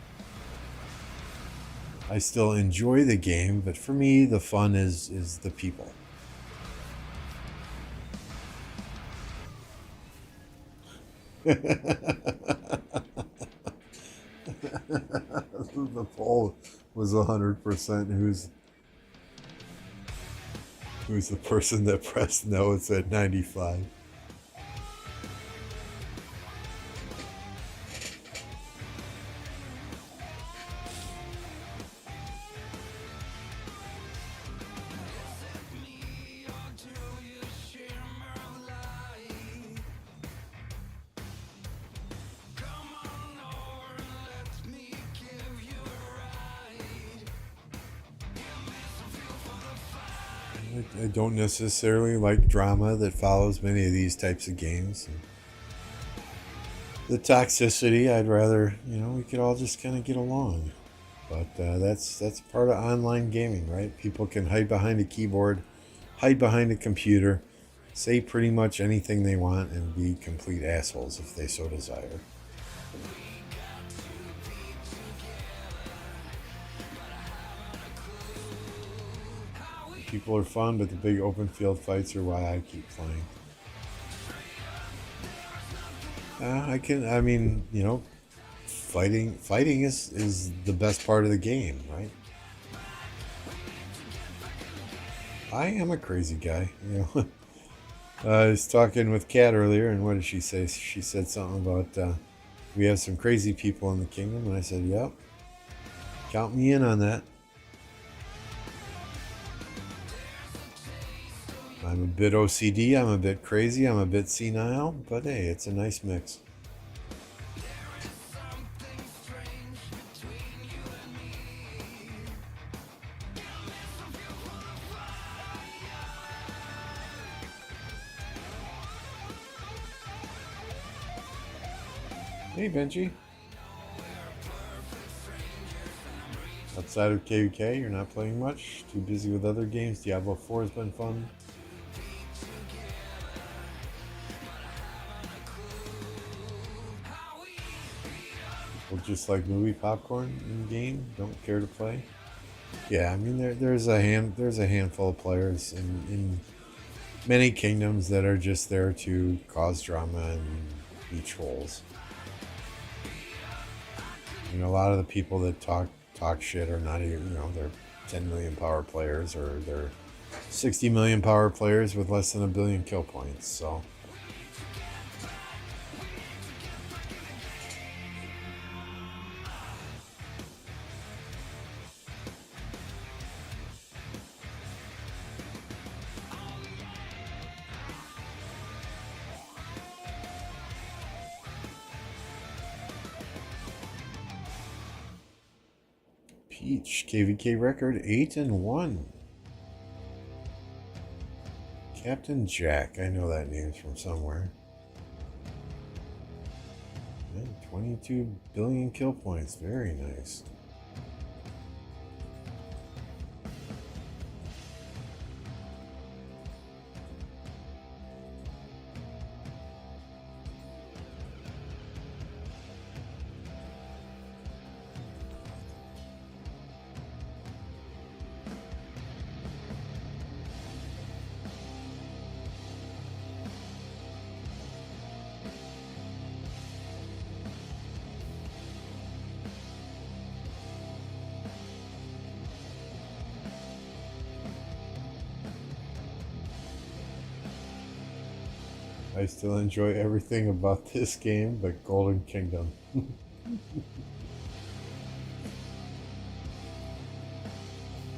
Speaker 1: I still enjoy the game, but for me, the fun is the people. The poll was 100%. Who's the person that pressed no? It's at 95. I don't necessarily like drama that follows many of these types of games. The toxicity, I'd rather, you know, we could all just kind of get along. But that's part of online gaming, right? People can hide behind a keyboard, hide behind a computer, say pretty much anything they want and be complete assholes if they so desire. People are fun, but the big open field fights are why I keep playing. I mean, you know, fighting is the best part of the game, right? I am a crazy guy, you know. I was talking with Kat earlier, and what did she say? She said something about we have some crazy people in the kingdom, and I said, yep, count me in on that. I'm a bit OCD, I'm a bit crazy, I'm a bit senile, but hey, it's a nice mix. Hey Benji. Outside of KvK, you're not playing much? Too busy with other games? Diablo 4 has been fun. People just like movie popcorn in game, don't care to play. Yeah, I mean there's a handful of players in many kingdoms that are just there to cause drama and be trolls. You know, a lot of the people that talk shit are not even, you know, they're 10 million power players, or they're 60 million power players with less than 1 billion kill points, so. Peach, KvK record 8-1. Captain Jack, I know that name from somewhere. And 22 billion kill points, very nice. I still enjoy everything about this game, but Golden Kingdom.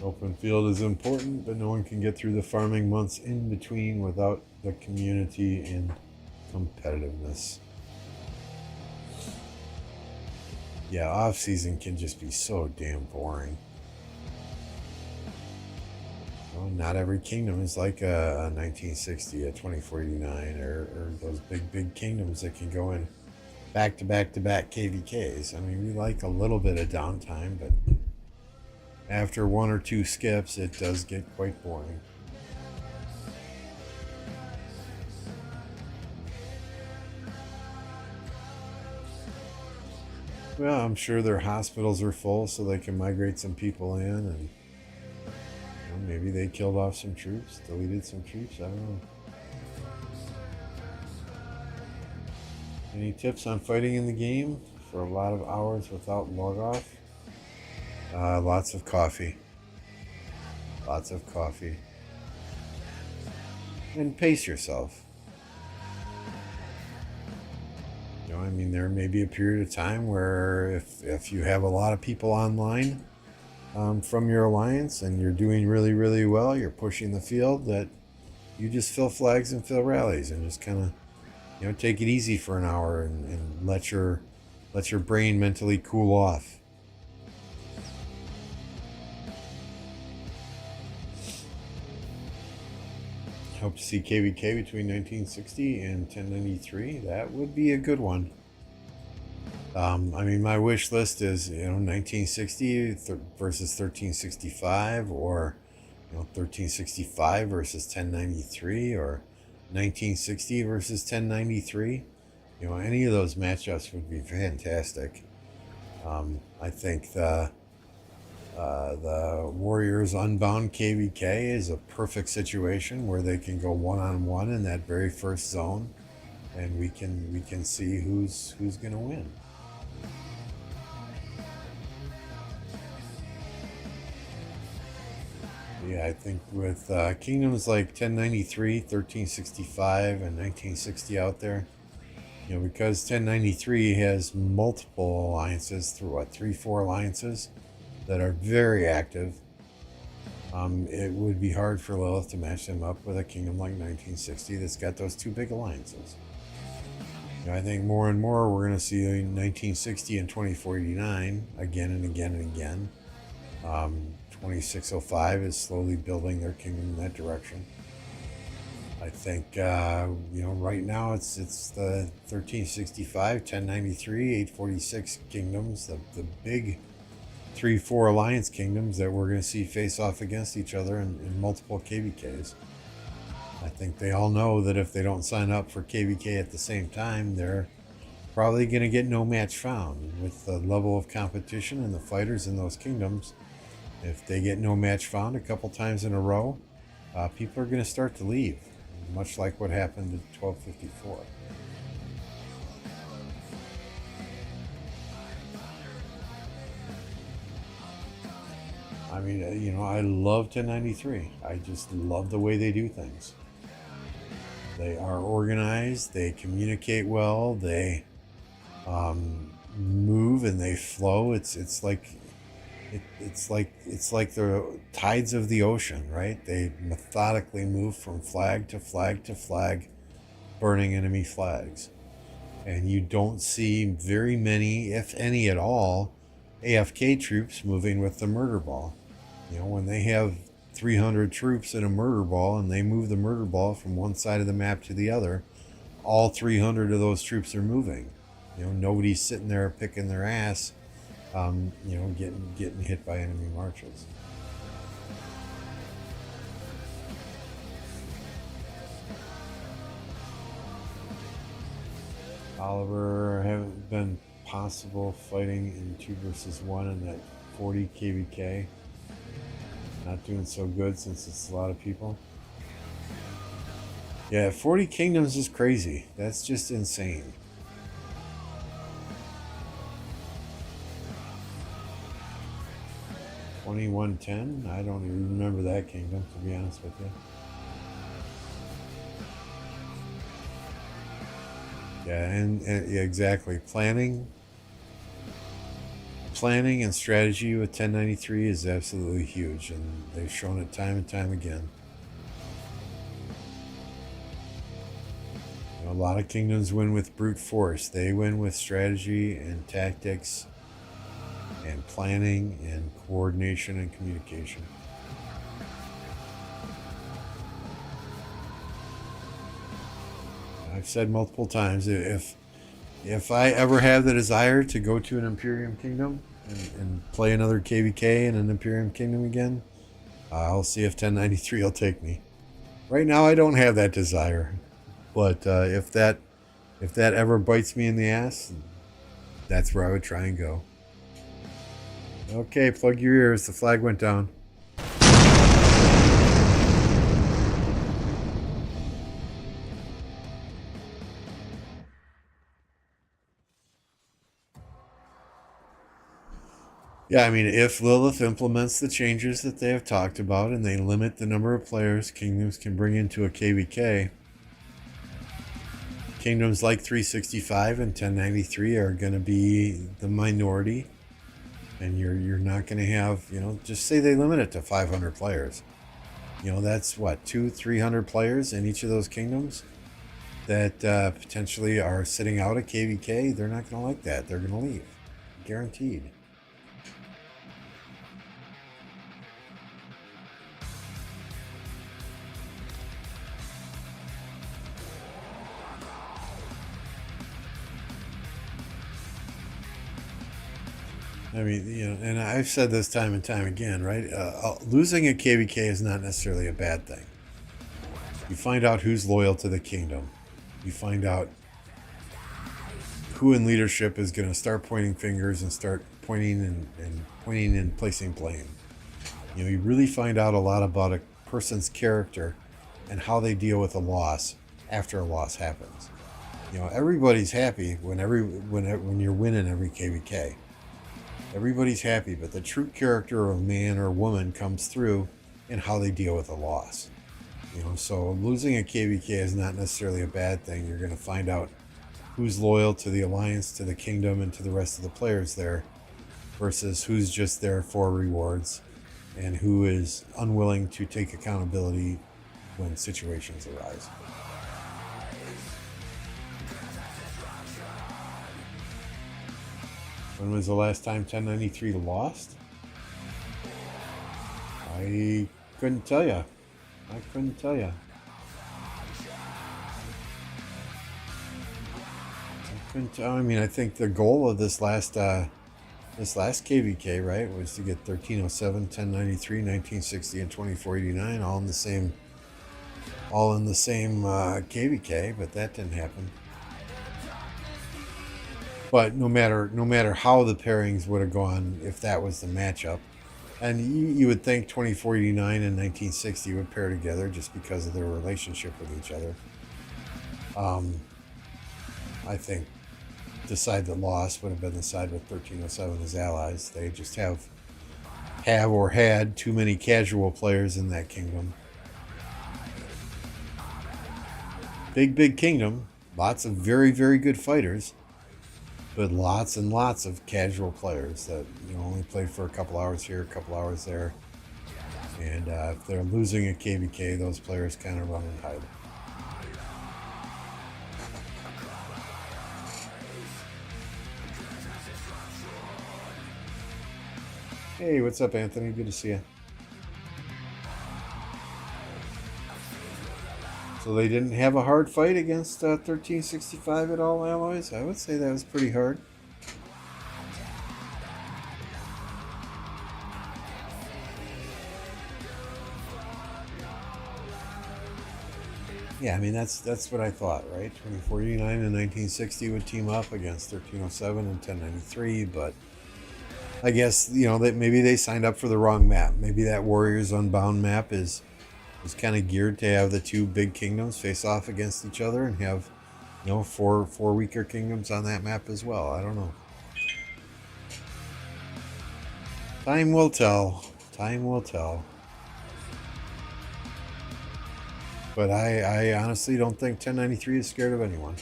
Speaker 1: Open field is important, but no one can get through the farming months in between without the community and competitiveness. Yeah, off-season can just be so damn boring. Well, not every kingdom is like a 1960, a 2489, or those big kingdoms that can go in back to back KvKs. I mean, we like a little bit of downtime, but after one or two skips, it does get quite boring. Well, I'm sure their hospitals are full, so they can migrate some people in, and maybe they killed off some troops, deleted some troops, I don't know. Any tips on fighting in the game for a lot of hours without log off? Lots of coffee. Lots of coffee. And pace yourself. You know, I mean, there may be a period of time where if you have a lot of people online, from your alliance and you're doing really, really well, you're pushing the field, that you just fill flags and fill rallies and just kind of, you know, take it easy for an hour and let your brain mentally cool off. Hope to see KvK between 1960 and 1093. That would be a good one. I mean, my wish list is, you know, 1960 versus 1365, or, you know, 1365 versus 1093, or 1960 versus 1093. You know, any of those matchups would be fantastic. I think the Warriors Unbound KvK is a perfect situation where they can go one-on-one in that very first zone, and we can see who's going to win. Yeah, I think with kingdoms like 1093, 1365, and 1960 out there, you know, because 1093 has multiple alliances through what, 3-4 alliances that are very active, it would be hard for Lilith to match them up with a kingdom like 1960 that's got those two big alliances. You know, I think more and more we're going to see 1960 and 2489 again and again and again. 2605 is slowly building their kingdom in that direction. I think, you know, right now it's the 1365, 1093, 846 kingdoms, the big 3-4 alliance kingdoms that we're going to see face off against each other in multiple KvKs. I think they all know that if they don't sign up for KvK at the same time, they're probably going to get no match found. With the level of competition and the fighters in those kingdoms, if they get no match found a couple times in a row, people are going to start to leave, much like what happened in 1254. I mean, you know, I love 1093. I just love the way they do things. They are organized, they communicate well, they move and they flow. It's like the tides of the ocean, right? They methodically move from flag to flag to flag, burning enemy flags. And you don't see very many, if any at all, AFK troops moving with the murder ball. You know, when they have 300 troops in a murder ball and they move the murder ball from one side of the map to the other, all 300 of those troops are moving. You know, nobody's sitting there picking their ass, you know, getting hit by enemy marches. Oliver, haven't been possible fighting in 2 versus 1 in that 40 KvK. Not doing so good since it's a lot of people. Yeah, 40 kingdoms is crazy. That's just insane. $2110? I don't even remember that kingdom, to be honest with you. Yeah, and yeah, exactly. Planning and strategy with 1093 is absolutely huge, and they've shown it time and time again. You know, a lot of kingdoms win with brute force. They win with strategy and tactics and planning and coordination and communication. I've said multiple times, if I ever have the desire to go to an Imperium Kingdom and play another KvK in an Imperium Kingdom again, I'll see if 1093 will take me. Right now I don't have that desire, but if that ever bites me in the ass, that's where I would try and go. Okay, plug your ears, the flag went down. Yeah, I mean, if Lilith implements the changes that they have talked about and they limit the number of players kingdoms can bring into a KvK, kingdoms like 365 and 1093 are going to be the minority, and you're not going to have, you know, just say they limit it to 500 players. You know, that's what, 200-300 players in each of those kingdoms that potentially are sitting out a KvK. They're not going to like that. They're going to leave, guaranteed. I mean, you know, and I've said this time and time again, right? Losing a KvK is not necessarily a bad thing. You find out who's loyal to the kingdom. You find out who in leadership is going to start pointing fingers and start pointing and placing blame. You know, you really find out a lot about a person's character and how they deal with a loss after a loss happens. You know, everybody's happy when you're winning every KvK. Everybody's happy, but the true character of a man or woman comes through in how they deal with a loss. You know, so losing a KvK is not necessarily a bad thing. You're going to find out who's loyal to the alliance, to the kingdom, and to the rest of the players there, versus who's just there for rewards and who is unwilling to take accountability when situations arise. When was the last time 1093 lost? I couldn't tell you. I mean, I think the goal of this last KvK, right, was to get 1307, 1093, 1960, and 2489 all in the same KvK, but that didn't happen. But no matter how the pairings would have gone, if that was the matchup, and you would think 2489 and 1960 would pair together just because of their relationship with each other. I think the side that lost would have been the side with 1307 as allies. They just have or had too many casual players in that kingdom. Big kingdom, lots of very, very good fighters, but lots and lots of casual players that, you know, only play for a couple hours here, a couple hours there. And if they're losing a KvK, those players kind of run and hide. Hey, what's up, Anthony? Good to see you. So they didn't have a hard fight against 1365 at all, allies? I would say that was pretty hard. Yeah, I mean, that's what I thought, right? 2489 and 1960 would team up against 1307 and 1093, but I guess, you know, that maybe they signed up for the wrong map. Maybe that Warriors Unbound map is kind of geared to have the two big kingdoms face off against each other and have, you know, four weaker kingdoms on that map as well. I don't know. Time will tell. Time will tell. But I honestly don't think 1093 is scared of anyone.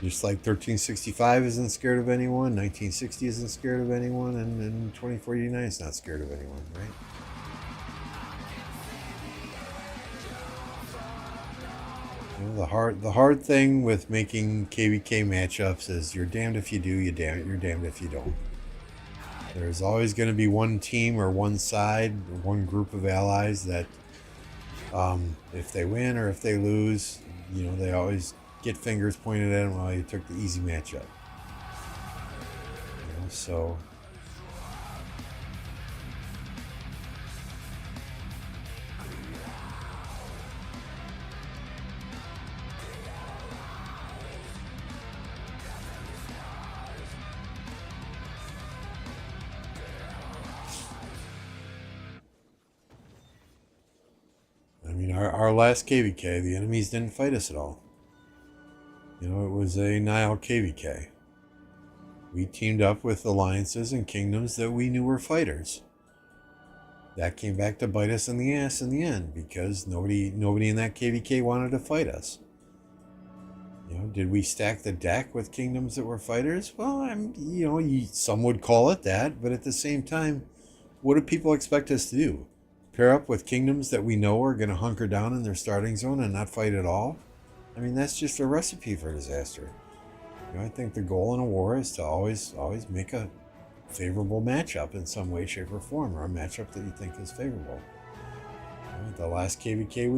Speaker 1: Just like 1365 isn't scared of anyone, 1960 isn't scared of anyone, and 2489 is not scared of anyone, right? You know, the hard thing with making KvK matchups is you're damned if you do, you're damned if you don't. There's always going to be one team or one side or one group of allies that if they win or if they lose, you know, they always get fingers pointed at them while you took the easy matchup. You know, so I mean, our last KvK, the enemies didn't fight us at all. You know, it was a Nile KvK. We teamed up with alliances and kingdoms that we knew were fighters. That came back to bite us in the ass in the end because nobody in that KvK wanted to fight us. You know, did we stack the deck with kingdoms that were fighters? Well, you know, some would call it that, but at the same time, what do people expect us to do? Pair up with kingdoms that we know are going to hunker down in their starting zone and not fight at all? I mean, that's just a recipe for disaster. You know, I think the goal in a war is to always make a favorable matchup in some way, shape, or form, or a matchup that you think is favorable. You know, the last KvK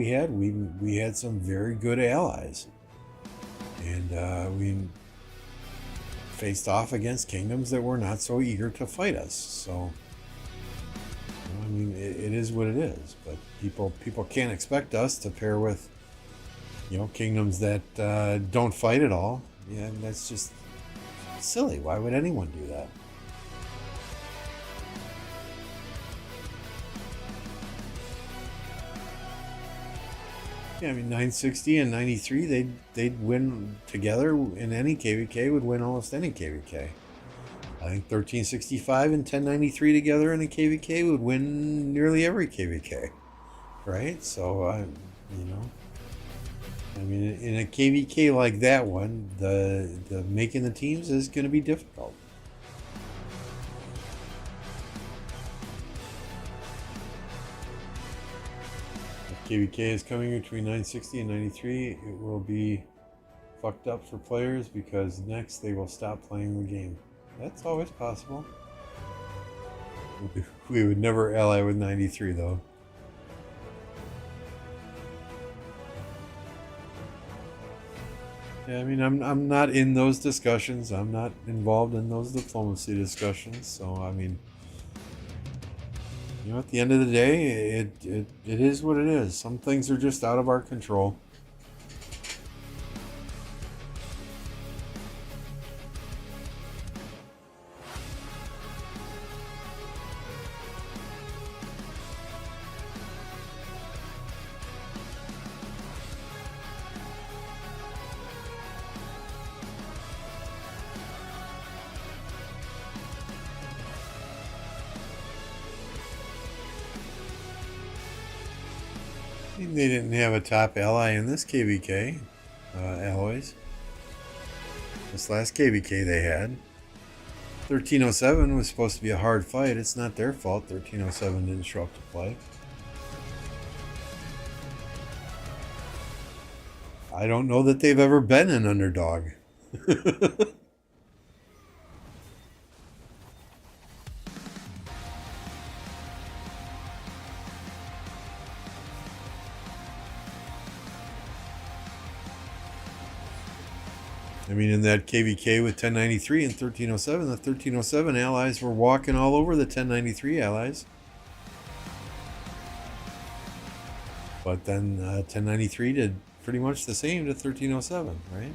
Speaker 1: we had some very good allies, and we faced off against kingdoms that were not so eager to fight us. So, you know, I mean, it is what it is. But people can't expect us to pair with, kingdoms that don't fight at all. Yeah, that's just silly. Why would anyone do that? Yeah, I mean, 960 and 93, they'd win together, and any KvK would win almost any KvK. I think 1365 and 1093 together in a KvK would win nearly every KvK, right? So, I mean, in a KvK like that one, the making the teams is going to be difficult. KvK is coming between 960 and 93. It will be fucked up for players because next they will stop playing the game. That's always possible. We would never ally with 93 though. Yeah, I mean, I'm not in those discussions. I'm not involved in those diplomacy discussions. So I mean, at the end of the day, it is what it is. Some things are just out of our control. They didn't have a top ally in this KvK, alloys. This last KvK they had. 1307 was supposed to be a hard fight. It's not their fault 1307 didn't show up to play. I don't know that they've ever been an underdog. I mean, in that KvK with 1093 and 1307, the 1307 allies were walking all over the 1093 allies. But then 1093 did pretty much the same to 1307, right?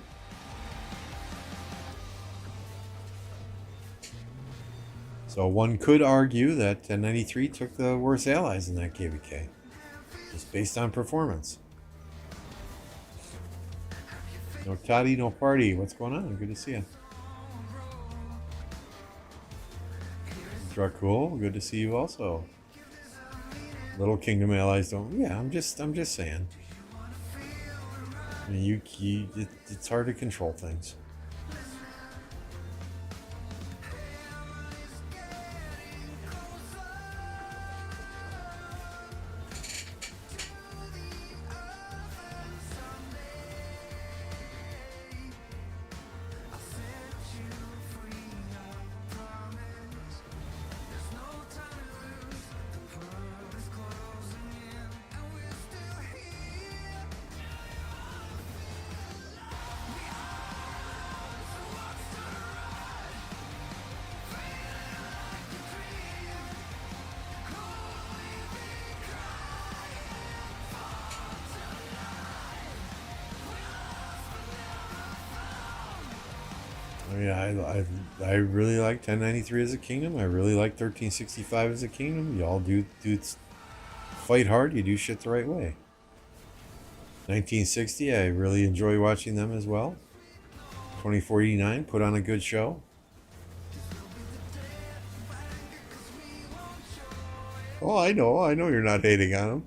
Speaker 1: So one could argue that 1093 took the worst allies in that KvK, just based on performance. No toddy, no party. What's going on? Good to see you. Dracul, good to see you also. Little Kingdom allies don't. Yeah, I'm just saying. I mean, it's hard to control things. I mean, I really like 1093 as a kingdom. I really like 1365 as a kingdom. Y'all do fight hard. You do shit the right way. 1960, I really enjoy watching them as well. 2489 put on a good show. Oh, I know you're not hating on them.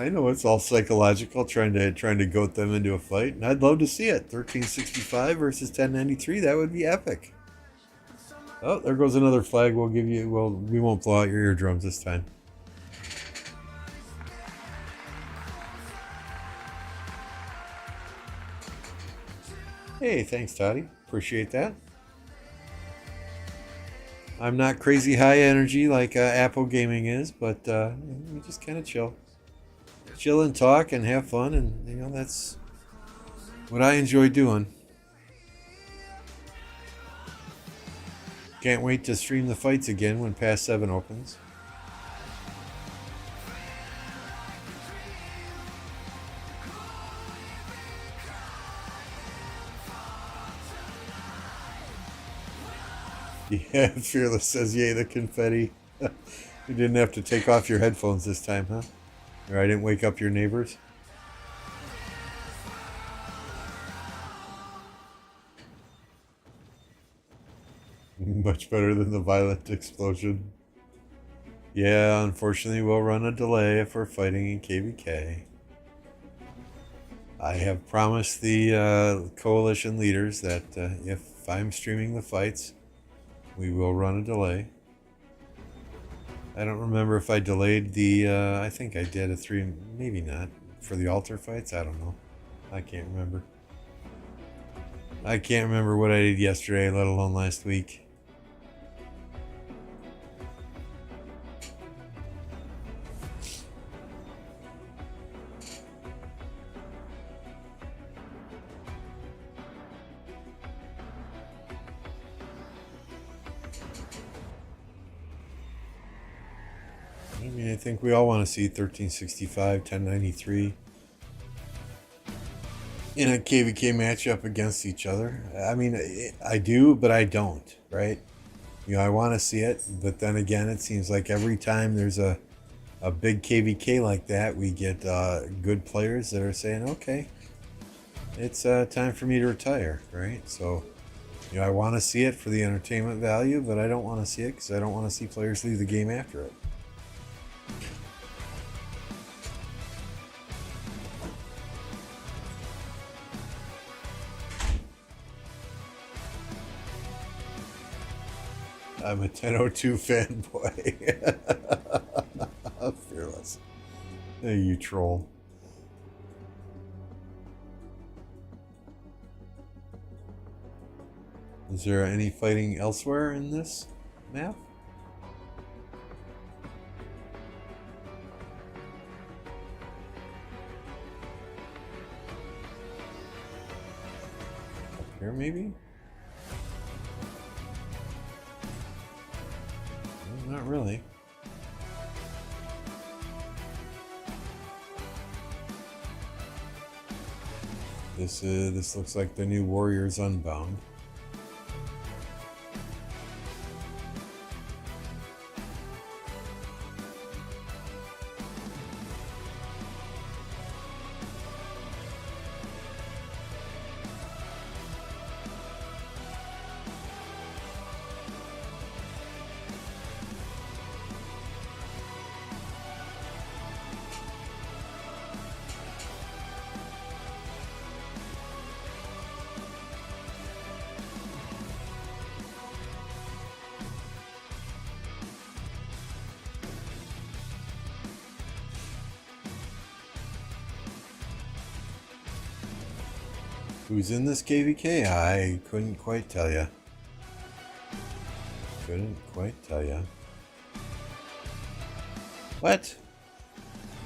Speaker 1: I know it's all psychological, trying to goat them into a fight, and I'd love to see it. 1365 versus 1093, that would be epic. Oh, there goes another flag. We won't blow out your eardrums this time. Hey, thanks, Toddy. Appreciate that. I'm not crazy high energy like Apple Gaming is, but we just kind of chill and talk and have fun, and that's what I enjoy doing. Can't wait to stream the fights again when Past 7 opens. Yeah, Fearless says, yay, the confetti. You didn't have to take off your headphones this time, huh? Or I didn't wake up your neighbors? Much better than the violent explosion. Yeah, unfortunately, we'll run a delay if we're fighting in KvK. I have promised the coalition leaders that if I'm streaming the fights, we will run a delay. I don't remember if I delayed the, I think I did a 3, maybe not, for the altar fights. I don't know. I can't remember. I can't remember what I did yesterday, let alone last week. I mean, I think we all want to see 1365, 1093 in a KvK matchup against each other. I mean, I do, but I don't, right? You know, I want to see it, but then again, it seems like every time there's a big KvK like that, we get good players that are saying, okay, it's time for me to retire, right? So, you know, I want to see it for the entertainment value, but I don't want to see it because I don't want to see players leave the game after it. I'm a 1002 fanboy. Fearless. Hey, you troll. Is there any fighting elsewhere in this map? Up here, maybe? Not really. This looks like the new Warriors Unbound. Who's in this KvK? I couldn't quite tell you. Couldn't quite tell you. What?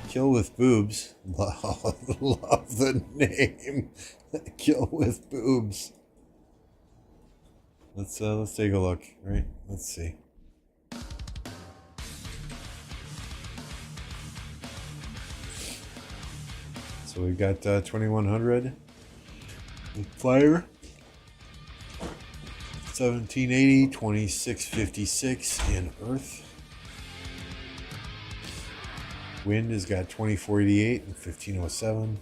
Speaker 1: Kill with boobs. Love the name. Kill with boobs. Let's take a look. Right? Let's see. So we've got 2100. Fire 1780, 2656 in Earth. Wind has got 2488 and 1507.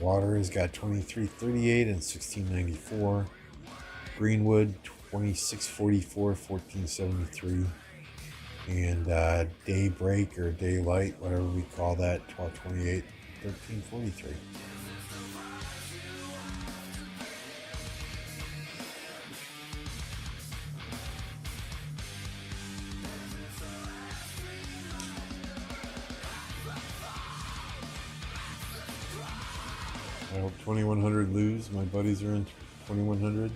Speaker 1: Water has got 2338 and 1694. Greenwood 2644, 1473. And daybreak or daylight, whatever we call that, 1228, 1343. I hope 2100 lose. My buddies are in 2100.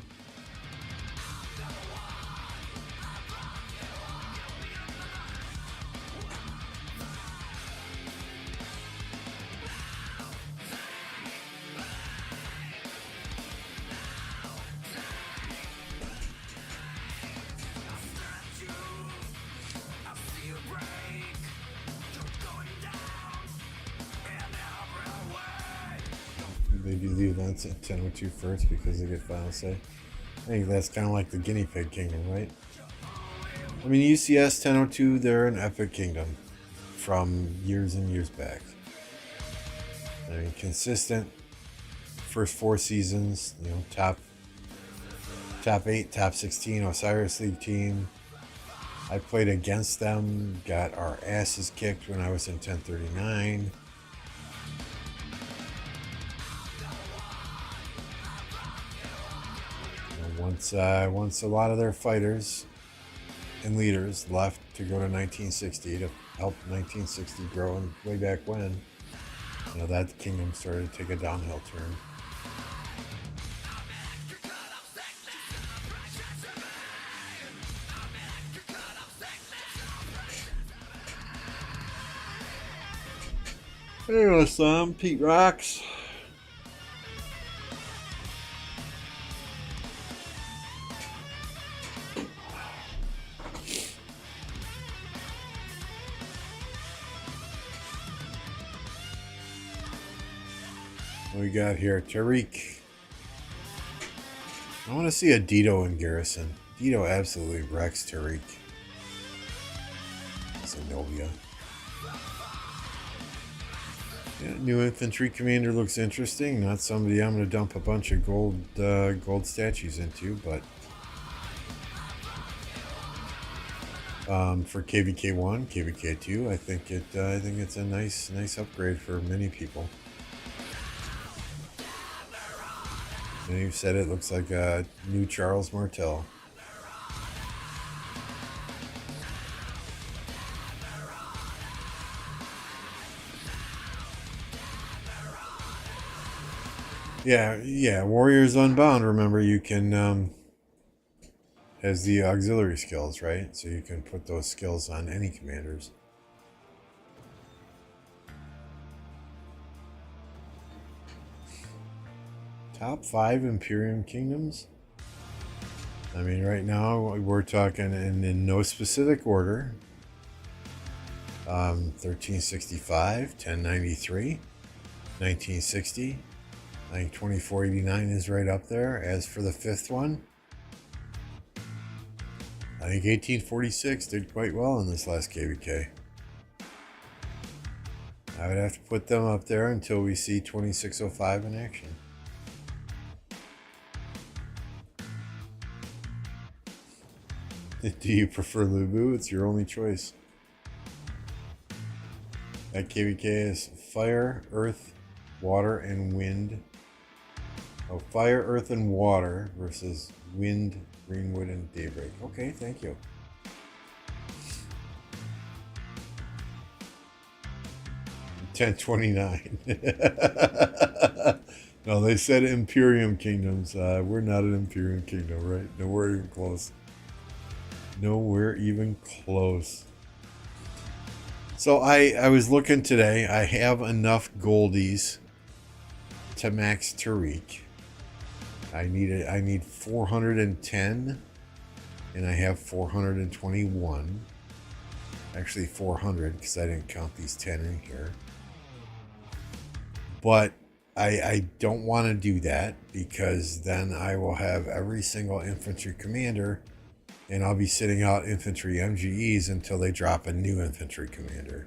Speaker 1: They do the events at 10:02 first because they get final say. I think that's kind of like the guinea pig kingdom, right? I mean, UCS 1002, they're an epic kingdom from years and years back. I mean, consistent first 4 seasons, you know, top 8, top 16 Osiris League team. I played against them, got our asses kicked when I was in 1039. Once a lot of their fighters and leaders left to go to 1960 to help 1960 grow, and way back when, you know, that kingdom started to take a downhill turn. Hey, some Pete Rocks. What we got here? Tariq. I want to see a Dito in Garrison. Dito absolutely wrecks Tariq. Zenobia. Yeah, new infantry commander looks interesting. Not somebody I'm going to dump a bunch of gold statues into, but for KvK1, KvK2, I think it's a nice upgrade for many people. And you said it looks like a new Charles Martel. Yeah, Warriors Unbound, remember, you can, has the auxiliary skills, right? So you can put those skills on any commanders. Top 5 Imperium Kingdoms? I mean, right now, we're talking in no specific order. 1365, 1093, 1960. I think 2489 is right up there. As for the 5th one, I think 1846 did quite well in this last KvK. I would have to put them up there until we see 2605 in action. Do you prefer Lubu? It's your only choice. That KvK is fire, earth, water, and wind. Oh, fire, earth, and water versus wind, greenwood, and daybreak. Okay, thank you. $10.29. No, they said Imperium Kingdoms. We're not an Imperium Kingdom, right? Nowhere even close. Nowhere even close. So I was looking today. I have enough goldies to max Tariq. I need 410, and I have 421. Actually 400, because I didn't count these 10 in here. But I don't want to do that, because then I will have every single infantry commander, and I'll be sitting out infantry MGEs until they drop a new infantry commander.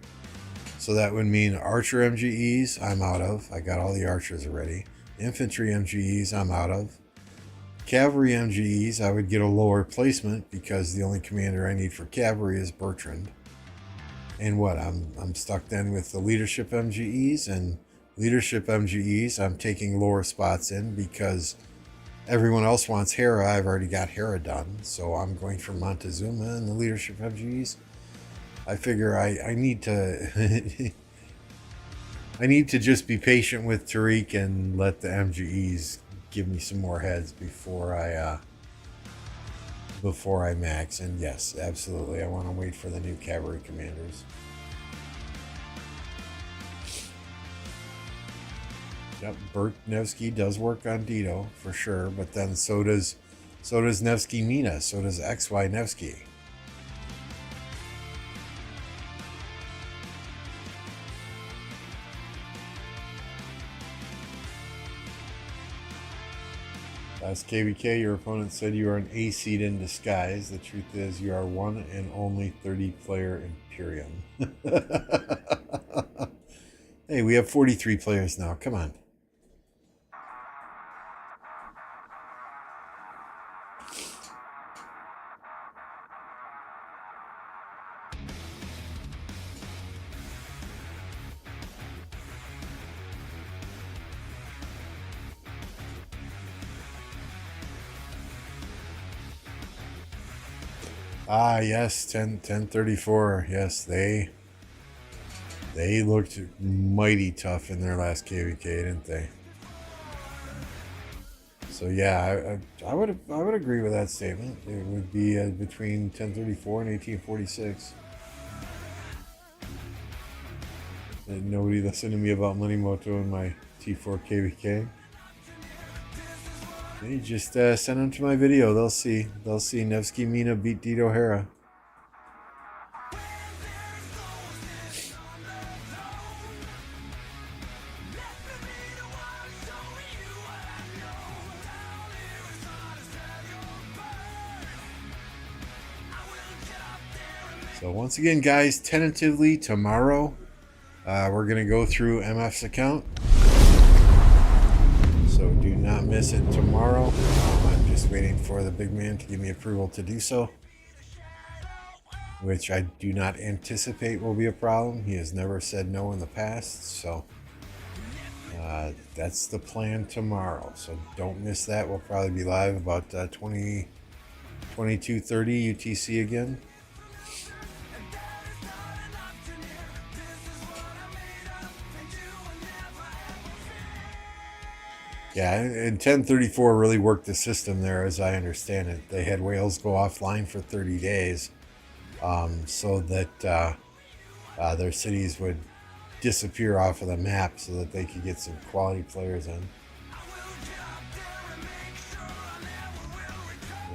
Speaker 1: So that would mean archer MGEs, I'm out of. I got all the archers already. Infantry MGEs, I'm out of. Cavalry MGEs, I would get a lower placement, because the only commander I need for cavalry is Bertrand. And what? I'm stuck then with the leadership MGEs, and leadership MGEs I'm taking lower spots in, because everyone else wants Hera. I've already got Hera done, so I'm going for Montezuma and the leadership MGEs. I figure I need to I need to just be patient with Tariq and let the MGEs give me some more heads before I max. And yes, absolutely, I want to wait for the new cavalry commanders. Yep, Bert Nevsky does work on Dito for sure, but then so does Nevsky Mina, so does XY Nevsky. As KvK, your opponent said you are an A seed in disguise. The truth is you are one and only 30-player Imperium. Hey, we have 43 players now. Come on. Ah, yes, 1034. Yes, they looked mighty tough in their last KvK, didn't they? So yeah, I would agree with that statement. It would be between 1034 and 1846. And nobody listened to me about Moneymoto and my T4 KvK. They just send them to my video. They'll see Nevsky Mina beat Dito Hera. So once again, guys, tentatively tomorrow, we're going to go through MF's account. So do not miss it tomorrow. I'm just waiting for the big man to give me approval to do so, which I do not anticipate will be a problem. He has never said no in the past, so that's the plan tomorrow. So don't miss that. We'll probably be live about 22:30 UTC again. Yeah, and 1034 really worked the system there, as I understand it. They had whales go offline for 30 days so that their cities would disappear off of the map so that they could get some quality players in.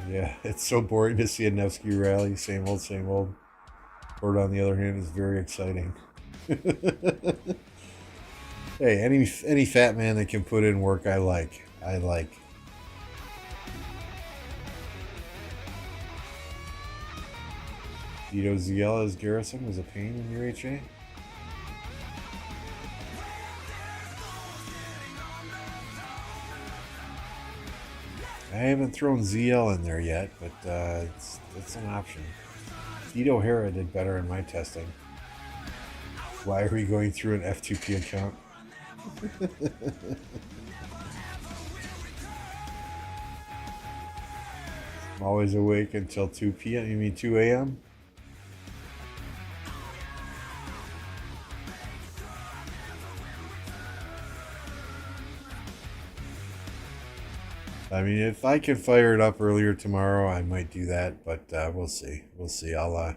Speaker 1: And yeah, it's so boring to see a Nevsky rally. Same old, same old. Horde, on the other hand, is very exciting. Hey, any fat man that can put in work, I like. Dito ZL as Garrison was a pain in your HA. I haven't thrown ZL in there yet, but it's an option. Dito Hera did better in my testing. Why are we going through an F2P account? I'm always awake until 2 p.m. You mean 2 a.m.? I mean, if I can fire it up earlier tomorrow, I might do that, but we'll see. We'll see. I'll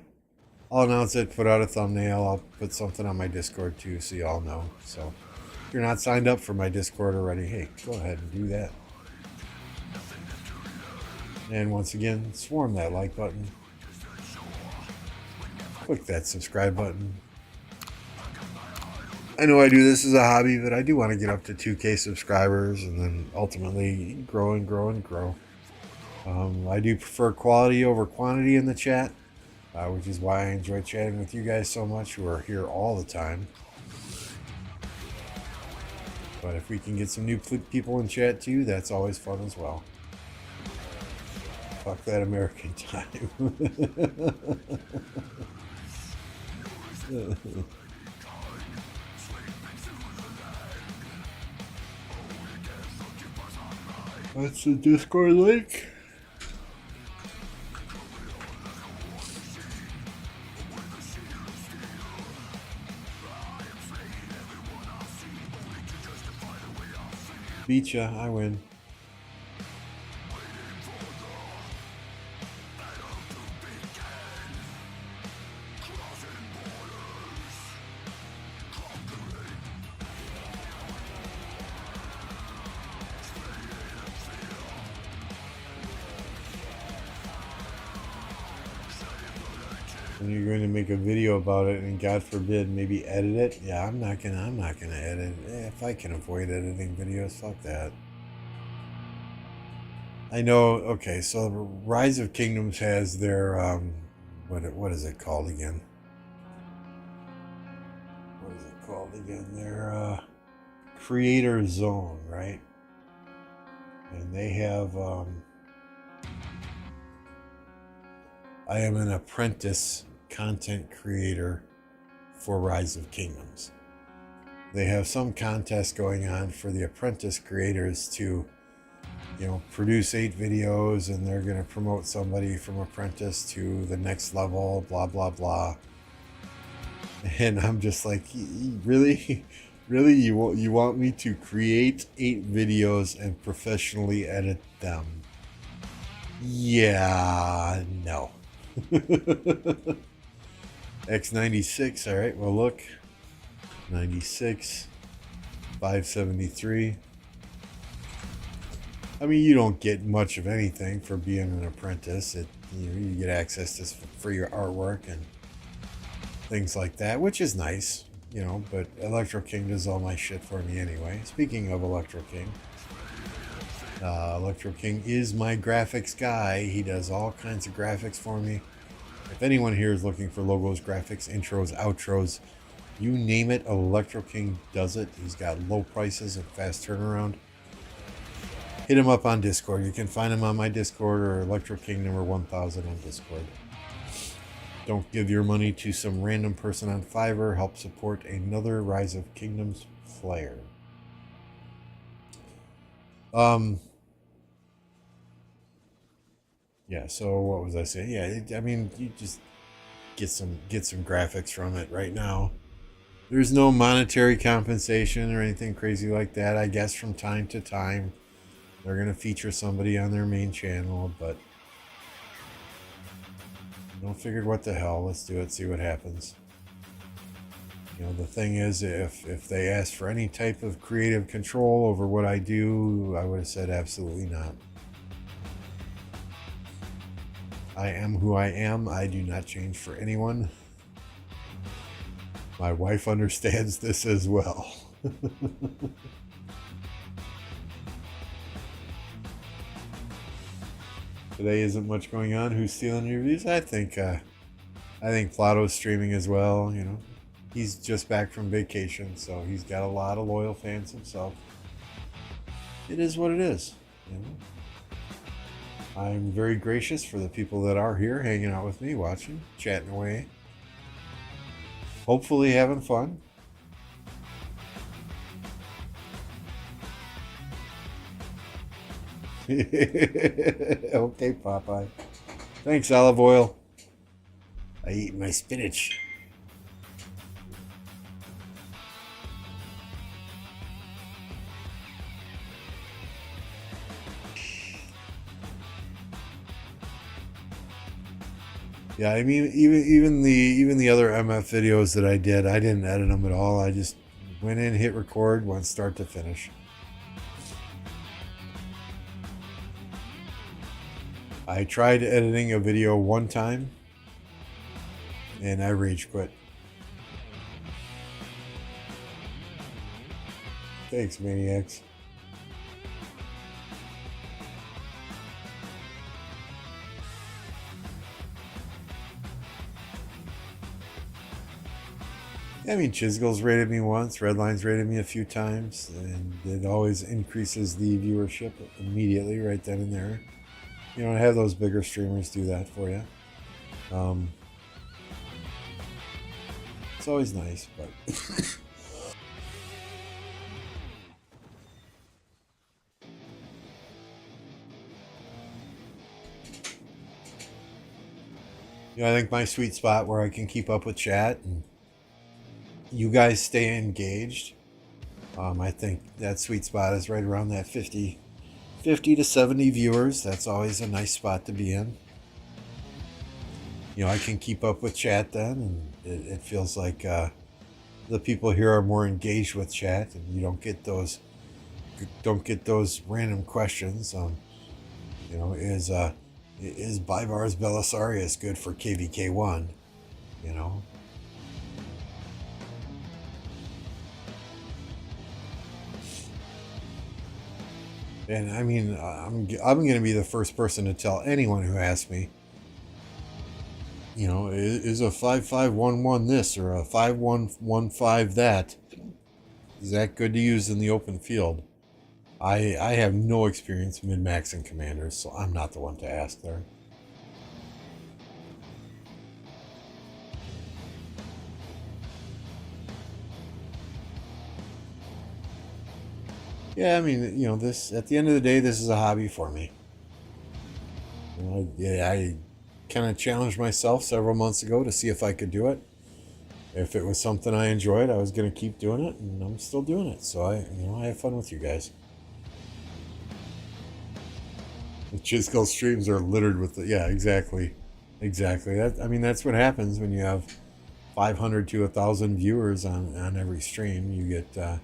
Speaker 1: announce it, put out a thumbnail. I'll put something on my Discord too, so y'all know. So if you're not signed up for my Discord already, hey, go ahead and do that. And once again, swarm that like button. Click that subscribe button. I know I do this as a hobby, but I do want to get up to 2K subscribers and then ultimately grow and grow and grow. I do prefer quality over quantity in the chat, which is why I enjoy chatting with you guys so much who are here all the time. But if we can get some new people in chat too, that's always fun as well. Fuck that American time. That's the Discord link. Beat ya, I win. And you're going to make a video about it, and God forbid, maybe edit it. Yeah, I'm not gonna edit. If I can avoid editing videos, fuck that. I know. Okay, so Rise of Kingdoms has their what is it called again? What is it called again? Their creator zone, right? And they have I am an apprentice content creator for Rise of Kingdoms. They have some contest going on for the apprentice creators to, produce 8 videos, and they're going to promote somebody from apprentice to the next level, blah, blah, blah. And I'm just like, really? Really? You want me to create 8 videos and professionally edit them? Yeah, no. X96, all right, well, look. 96, 573. I mean, you don't get much of anything for being an apprentice. You get access to free artwork and things like that, which is nice, but Electro King does all my shit for me anyway. Speaking of Electro King, Electro King is my graphics guy. He does all kinds of graphics for me. If anyone here is looking for logos, graphics, intros, outros, you name it, Electro King does it. He's got low prices and fast turnaround. Hit him up on Discord. You can find him on my Discord or Electro King number 1000 on Discord. Don't give your money to some random person on Fiverr. Help support another Rise of Kingdoms player. Yeah, so what was I saying? Yeah, I mean, you just get some graphics from it right now. There's no monetary compensation or anything crazy like that. I guess from time to time they're going to feature somebody on their main channel, but figured what the hell, let's do it, see what happens. The thing is, if they asked for any type of creative control over what I do, I would have said absolutely not. I am who I am. I do not change for anyone. My wife understands this as well. Today isn't much going on. Who's stealing your views? I think Plato's streaming as well. He's just back from vacation, so he's got a lot of loyal fans himself. It is what it is. I'm very gracious for the people that are here, hanging out with me, watching, chatting away. Hopefully having fun. Okay, Popeye. Thanks, olive oil. I eat my spinach. Yeah, I mean, even the other MF videos that I didn't edit them at all. I just went in, hit record, went start to finish. I tried editing a video one time, and I rage quit. Thanks, maniacs. I mean, Chisgle's rated me once, Redline's rated me a few times, and it always increases the viewership immediately right then and there. Have those bigger streamers do that for you. It's always nice, but I think my sweet spot where I can keep up with chat and you guys stay engaged, I think that sweet spot is right around that 50 to 70 viewers. That's always a nice spot to be in. I can keep up with chat then, and it feels like the people here are more engaged with chat, and you don't get those random questions. Is Bivar's Belisarius good for KvK1? And I mean, I'm going to be the first person to tell anyone who asks me, you know, is a 5511 this or a 5115 that? Is that good to use in the open field? I have no experience min-maxing commanders, so I'm not the one to ask there. Yeah, I mean, you know, this at the end of the day, this is a hobby for me. You know, I kind of challenged myself several months ago to see if I could do it. If it was something I enjoyed, I was going to keep doing it, and I'm still doing it. So I have fun with you guys. The Chisco streams are littered with yeah, exactly. I mean, that's what happens when you have 500 to 1,000 viewers on every stream. You get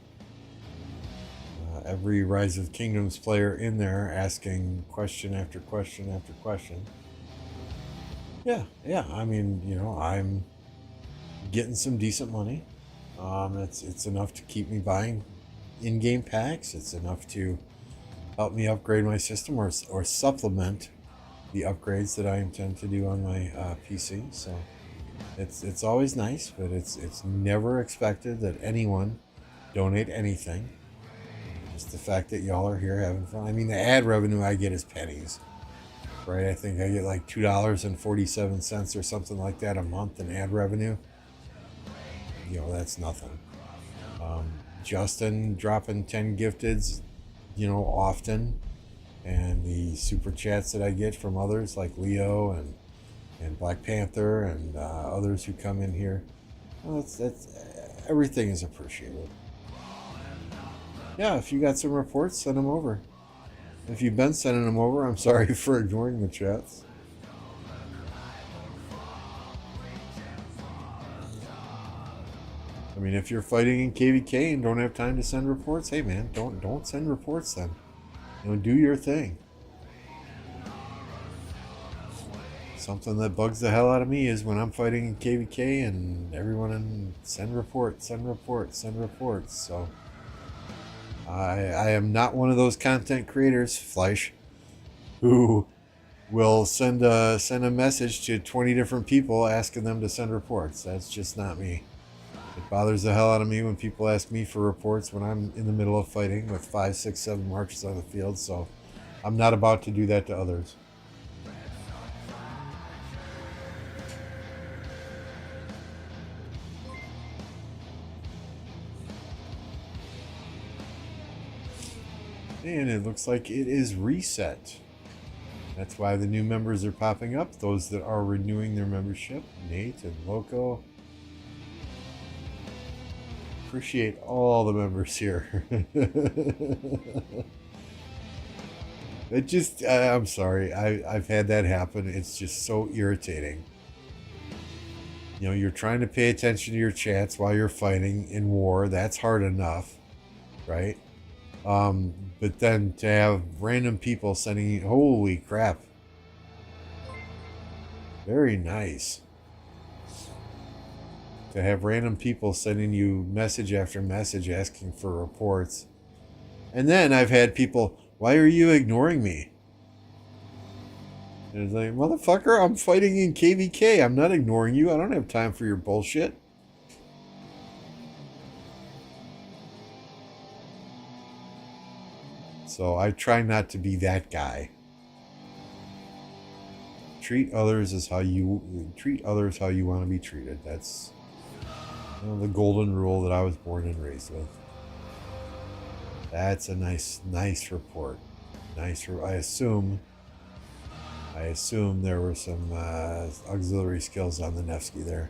Speaker 1: every Rise of Kingdoms player in there asking question after question after question. Yeah. I mean, you know, I'm getting some decent money. It's enough to keep me buying in-game packs. It's enough to help me upgrade my system or supplement the upgrades that I intend to do on my PC. So it's always nice, but it's never expected that anyone donate anything. Just the fact that y'all are here having fun. I mean, the ad revenue I get is pennies, right? I think I get like $2.47 or something like that a month in ad revenue. You know, that's nothing. Justin dropping 10 gifteds, you know, often, and the super chats that I get from others like Leo and Black Panther and others who come in here. Well, that's everything is appreciated. Yeah, if you got some reports, send them over. If you've been sending them over, I'm sorry for ignoring the chats. I mean, if you're fighting in KvK and don't have time to send reports, hey man, don't send reports then. You know, do your thing. Something that bugs the hell out of me is when I'm fighting in KvK and everyone send reports. So I am not one of those content creators, Fleisch, who will send a message to 20 different people asking them to send reports. That's just not me. It bothers the hell out of me when people ask me for reports when I'm in the middle of fighting with 5, 6, 7 marches on the field, so I'm not about to do that to others. And it looks like it is reset. That's why the new members are popping up. Those that are renewing their membership. Nate and Loco. Appreciate all the members here. It just, I'm sorry. I've had that happen. It's just so irritating. You know, you're trying to pay attention to your chats while you're fighting in war. That's hard enough, right? But then to have random people sending you, holy crap. Very nice. To have random people sending you message after message asking for reports. And then I've had people, why are you ignoring me? And it's like, motherfucker, I'm fighting in KvK. I'm not ignoring you. I don't have time for your bullshit. So I try not to be that guy. Treat others how you want to be treated. That's, you know, the golden rule that I was born and raised with. That's a nice report. I assume there were some auxiliary skills on the Nevsky there,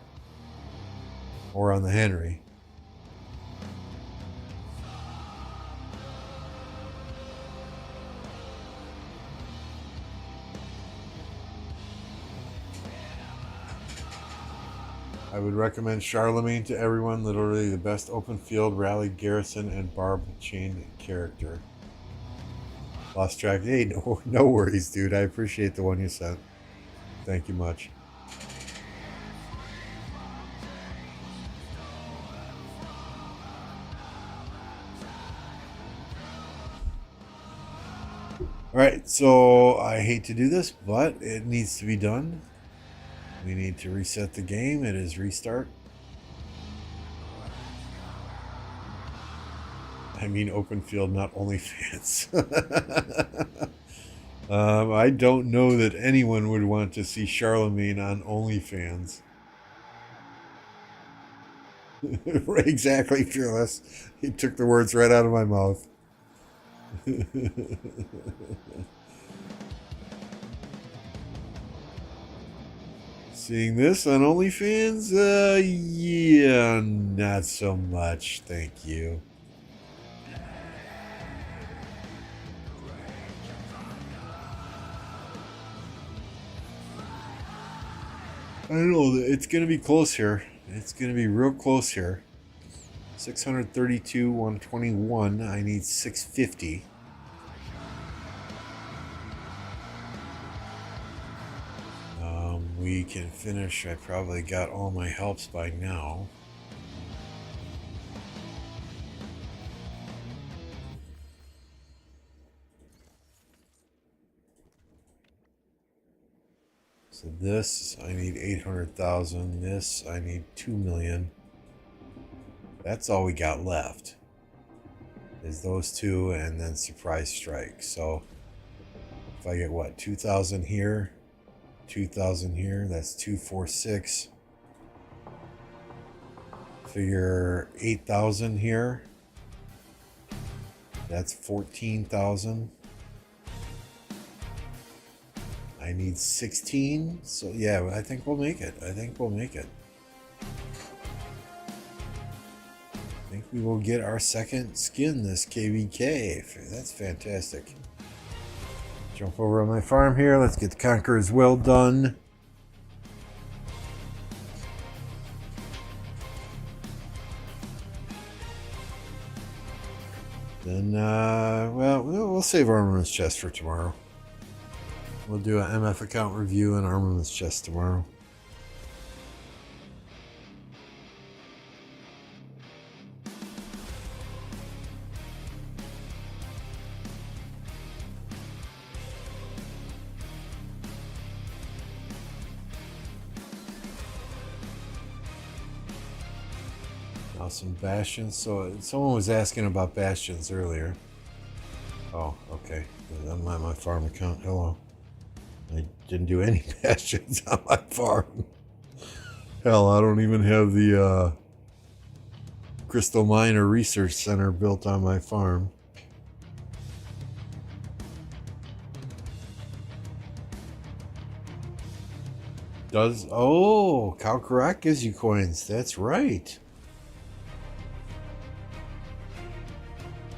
Speaker 1: or on the Henry. I would recommend Charlemagne to everyone. Literally the best open field, rally, garrison, and barb chain character. Lost track. Hey, no worries, dude. I appreciate the one you sent. Thank you much. Alright, so I hate to do this, but it needs to be done. We need to reset the game. It is restart. I mean open field, not OnlyFans. I don't know that anyone would want to see Charlemagne on OnlyFans. Exactly, Fearless. He took the words right out of my mouth. Seeing this on OnlyFans? Yeah, not so much. Thank you. I don't know. It's going to be close here. It's going to be real close here. 632, 121. I need 650. We can finish. I probably got all my helps by now. So this, I need 800,000. This, I need 2 million. That's all we got left. Is those two and then surprise strike. So if I get what, 2,000 here, 2,000 here, that's 246. Figure 8,000 here. That's 14,000. I need 16. So yeah, I think we'll make it. I think we'll make it. I think we will get our second skin this KvK. That's fantastic. Jump over on my farm here. Let's get the Conqueror's Will done. Then, well, we'll save Armament's Chest for tomorrow. We'll do an MF account review and Armament's Chest tomorrow. Now some bastions. So someone was asking about bastions earlier. Oh, okay. I'm on my farm account. Hello. I didn't do any bastions on my farm. Hell, I don't even have the Crystal Miner Research Center built on my farm. Oh, KvKs gives you coins. That's right.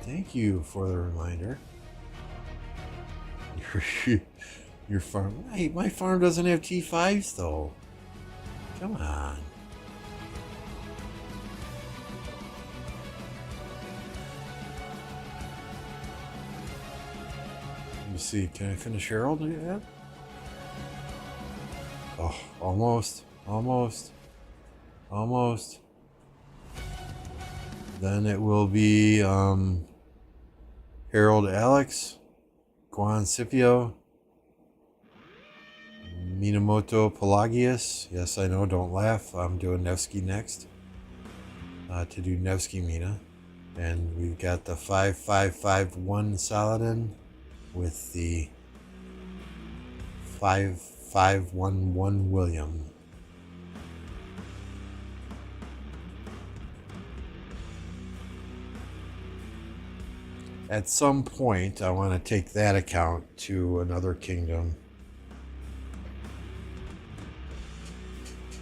Speaker 1: Thank you for the reminder. Your farm. Hey, my farm doesn't have T5s though. Come on. Let me see. Can I finish Herald yet? Oh, almost. Almost. Almost. Then it will be Harold Alex, Juan Scipio, Minamoto Pelagius. Yes, I know, don't laugh. I'm doing Nevsky next. To do Nevsky Mina. And we've got the 5551 Saladin with the 5511 William. At some point, I want to take that account to another kingdom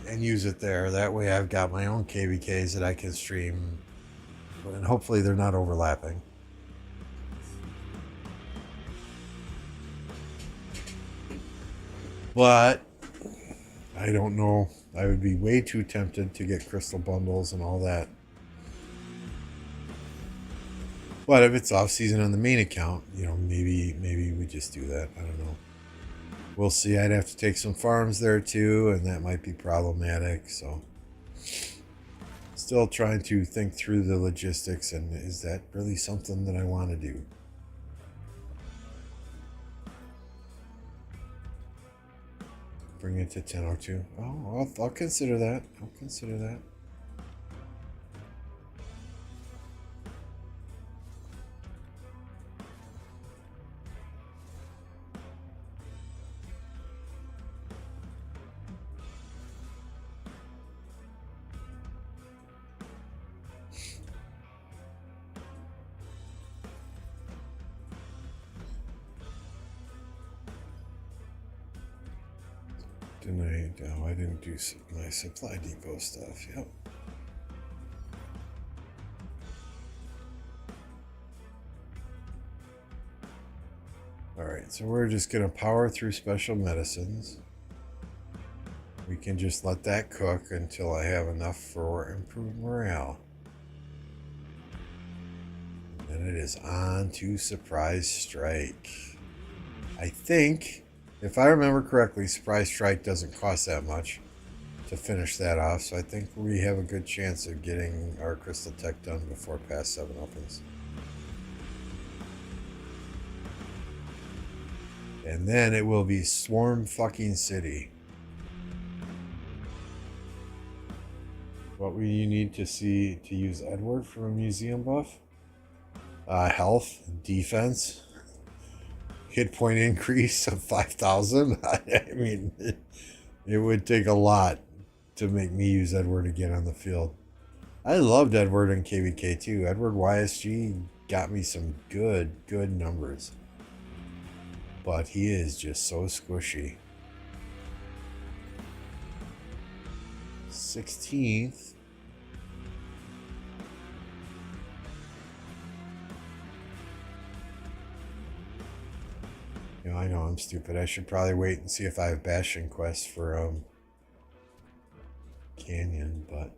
Speaker 1: and use it there. That way I've got my own KvKs that I can stream, and hopefully they're not overlapping. But I don't know. I would be way too tempted to get crystal bundles and all that. But if it's off season on the main account, you know, maybe we just do that. I don't know. We'll see. I'd have to take some farms there too, and that might be problematic. So still trying to think through the logistics, and is that really something that I want to do? bring it to 1002. Oh, I'll consider that. I'll consider that. I didn't do my supply depot stuff. Yep. Alright, so we're just going to power through special medicines. We can just let that cook until I have enough for improved morale. And it is on to Surprise Strike. I think, if I remember correctly, Surprise Strike doesn't cost that much to finish that off, so I think we have a good chance of getting our Crystal Tech done before past 7 opens. And then it will be Swarm fucking City. What will you need to see to use Edward from a museum buff? Health, defense, hit point increase of 5,000. I mean, it would take a lot to make me use Edward again on the field. I loved Edward in KvK too. Edward YSG got me some good numbers. But he is just so squishy. 16th. You know, I know I'm stupid. I should probably wait and see if I have Bastion quests for Canyon, but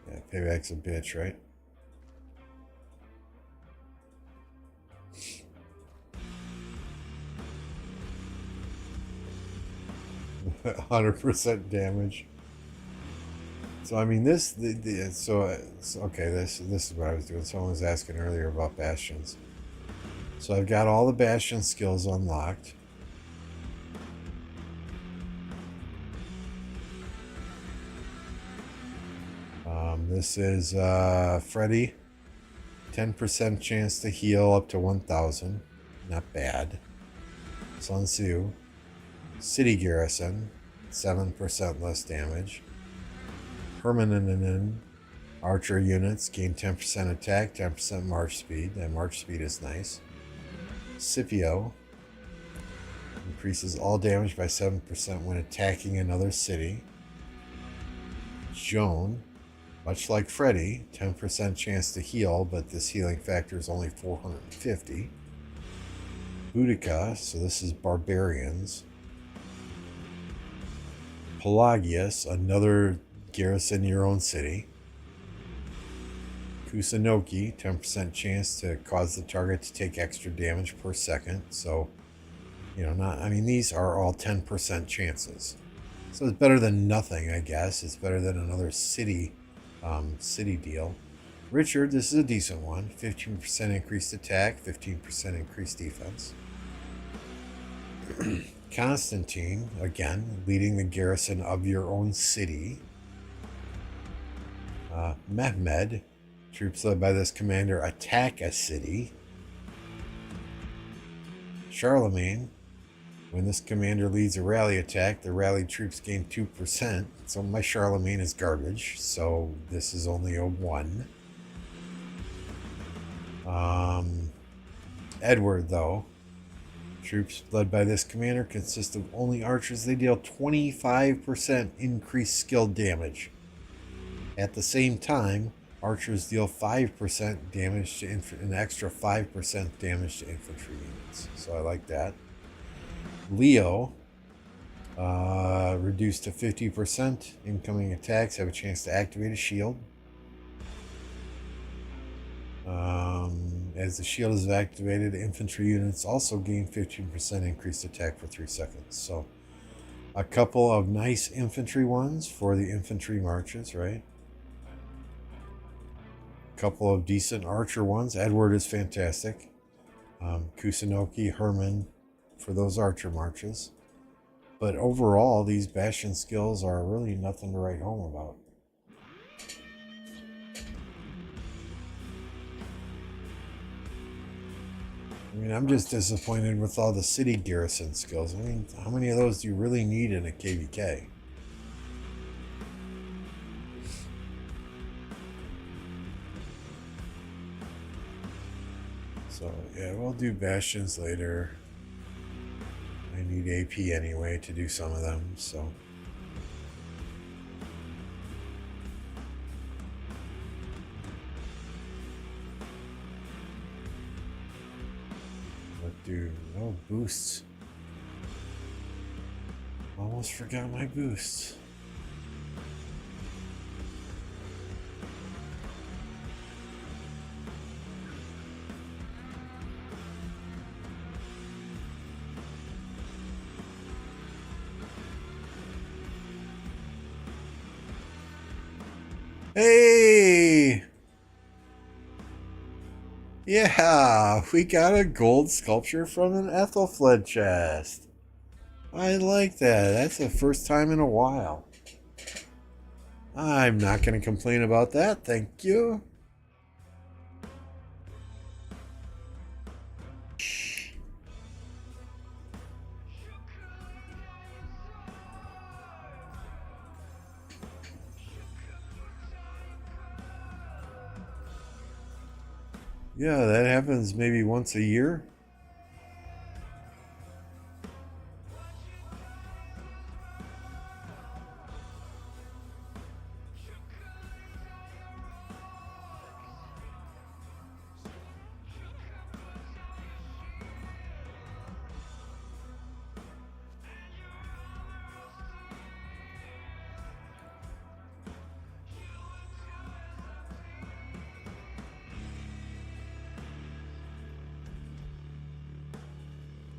Speaker 1: yeah, payback's a bitch, right? %100 damage. So I mean, this okay. This is what I was doing. Someone was asking earlier about bastions. So I've got all the bastion skills unlocked. This is Freddy. 10% chance to heal up to 1,000. Not bad. Sun Tzu. City Garrison. 7% less damage. Permanent archer units gain 10% attack, 10% march speed. That march speed is nice. Scipio increases all damage by 7% when attacking another city. Joan, much like Freddy, 10% chance to heal, but this healing factor is only 450. Boudica, so this is barbarians. Pelagius, another garrison your own city. Kusunoki, 10% chance to cause the target to take extra damage per second. So, you know, I mean, these are all 10% chances. So it's better than nothing, I guess. It's better than another city deal. Richard, this is a decent one. 15% increased attack, 15% increased defense. Constantine, again, leading the garrison of your own city. Mehmed, troops led by this commander attack a city. Charlemagne, when this commander leads a rally attack, the rallied troops gain 2%. So my Charlemagne is garbage, so this is only a 1. Edward, though, troops led by this commander consist of only archers. They deal 25% increased skill damage. At the same time, archers deal 5% damage to an extra 5% damage to infantry units. So I like that. Leo, reduced to 50%. Incoming attacks have a chance to activate a shield. As the shield is activated, infantry units also gain 15% increased attack for 3 seconds. So a couple of nice infantry ones for the infantry marches, right? couple of decent archer ones. Edward is fantastic. Kusunoki, Herman for those archer marches. But overall, these bastion skills are really nothing to write home about. I mean, I'm just disappointed with all the city garrison skills. I mean, how many of those do you really need in a KvK? So, yeah, we'll do bastions later. I need AP anyway to do some of them, so. What do? Oh, boosts. Almost forgot my boosts. Hey! Yeah, we got a gold sculpture from an Ethelfled chest. I like that. That's the first time in a while. I'm not going to complain about that, thank you. Yeah, that happens maybe once a year.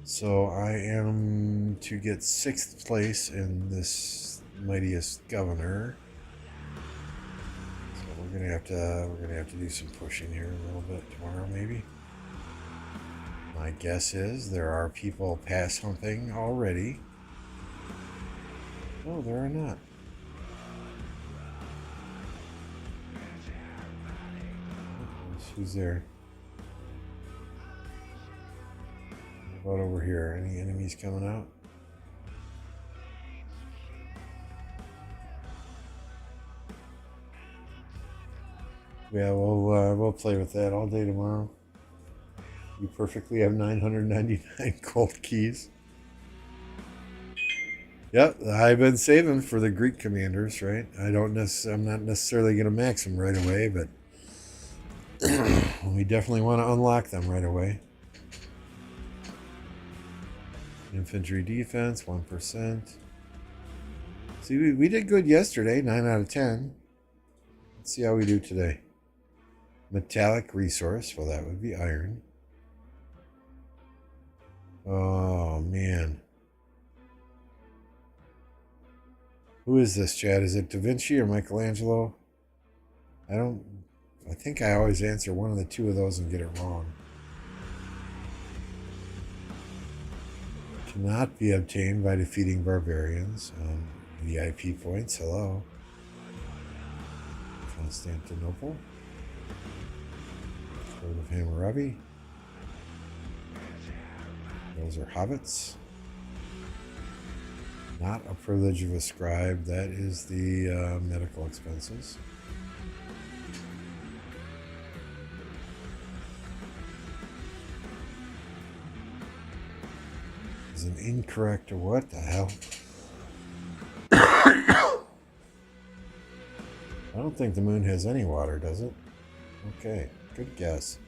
Speaker 1: So I am to get 6th place in this mightiest governor. So we're gonna have to do some pushing here a little bit tomorrow, maybe. My guess is there are people pass humping already. No, there are not. Who's there? What about over here? Any enemies coming out? Yeah, we'll play with that all day tomorrow. You perfectly have 999 gold keys. Yep, I've been saving for the Greek commanders, right? I'm not necessarily going to max them right away, but we definitely want to unlock them right away. Infantry defense, 1%. See, we did good yesterday, 9 out of 10. Let's see how we do today. Metallic resource, well, that would be iron. Oh, man. Who is this, Chad? Is it Da Vinci or Michelangelo? I think I always answer one of the two of those and get it wrong. Cannot be obtained by defeating barbarians. VIP points, hello. Constantinople. Sword of Hammurabi. Those are hobbits. Not a privilege of a scribe. That is the medical expenses. Is an incorrect or what the hell? I don't think the moon has any water, does it? Okay, good guess.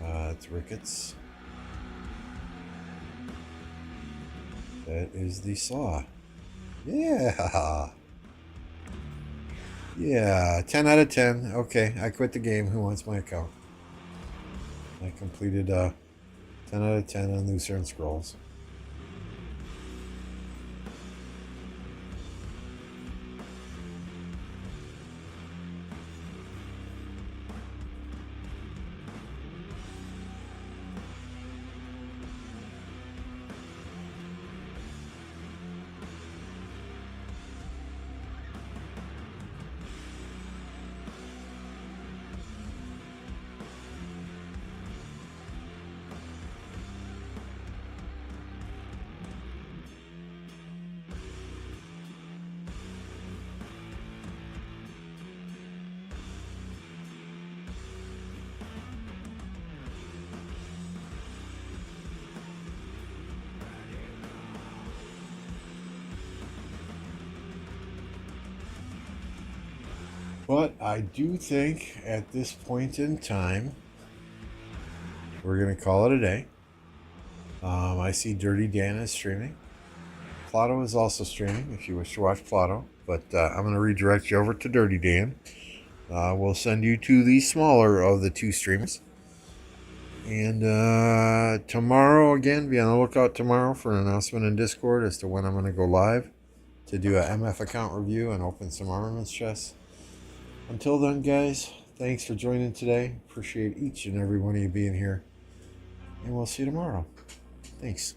Speaker 1: It's rickets. That is the saw. Yeah. Yeah, 10 out of 10. Okay, I quit the game. Who wants my account? I completed 10 out of 10 on Lucerne Scrolls. But I do think at this point in time, we're going to call it a day. I see Dirty Dan is streaming. Plato is also streaming if you wish to watch Plato. But I'm going to redirect you over to Dirty Dan. We'll send you to the smaller of the two streamers. And tomorrow, again, be on the lookout tomorrow for an announcement in Discord as to when I'm going to go live to do a MF account review and open some armaments chests. Until then, guys, thanks for joining today. Appreciate each and every one of you being here. And we'll see you tomorrow. Thanks.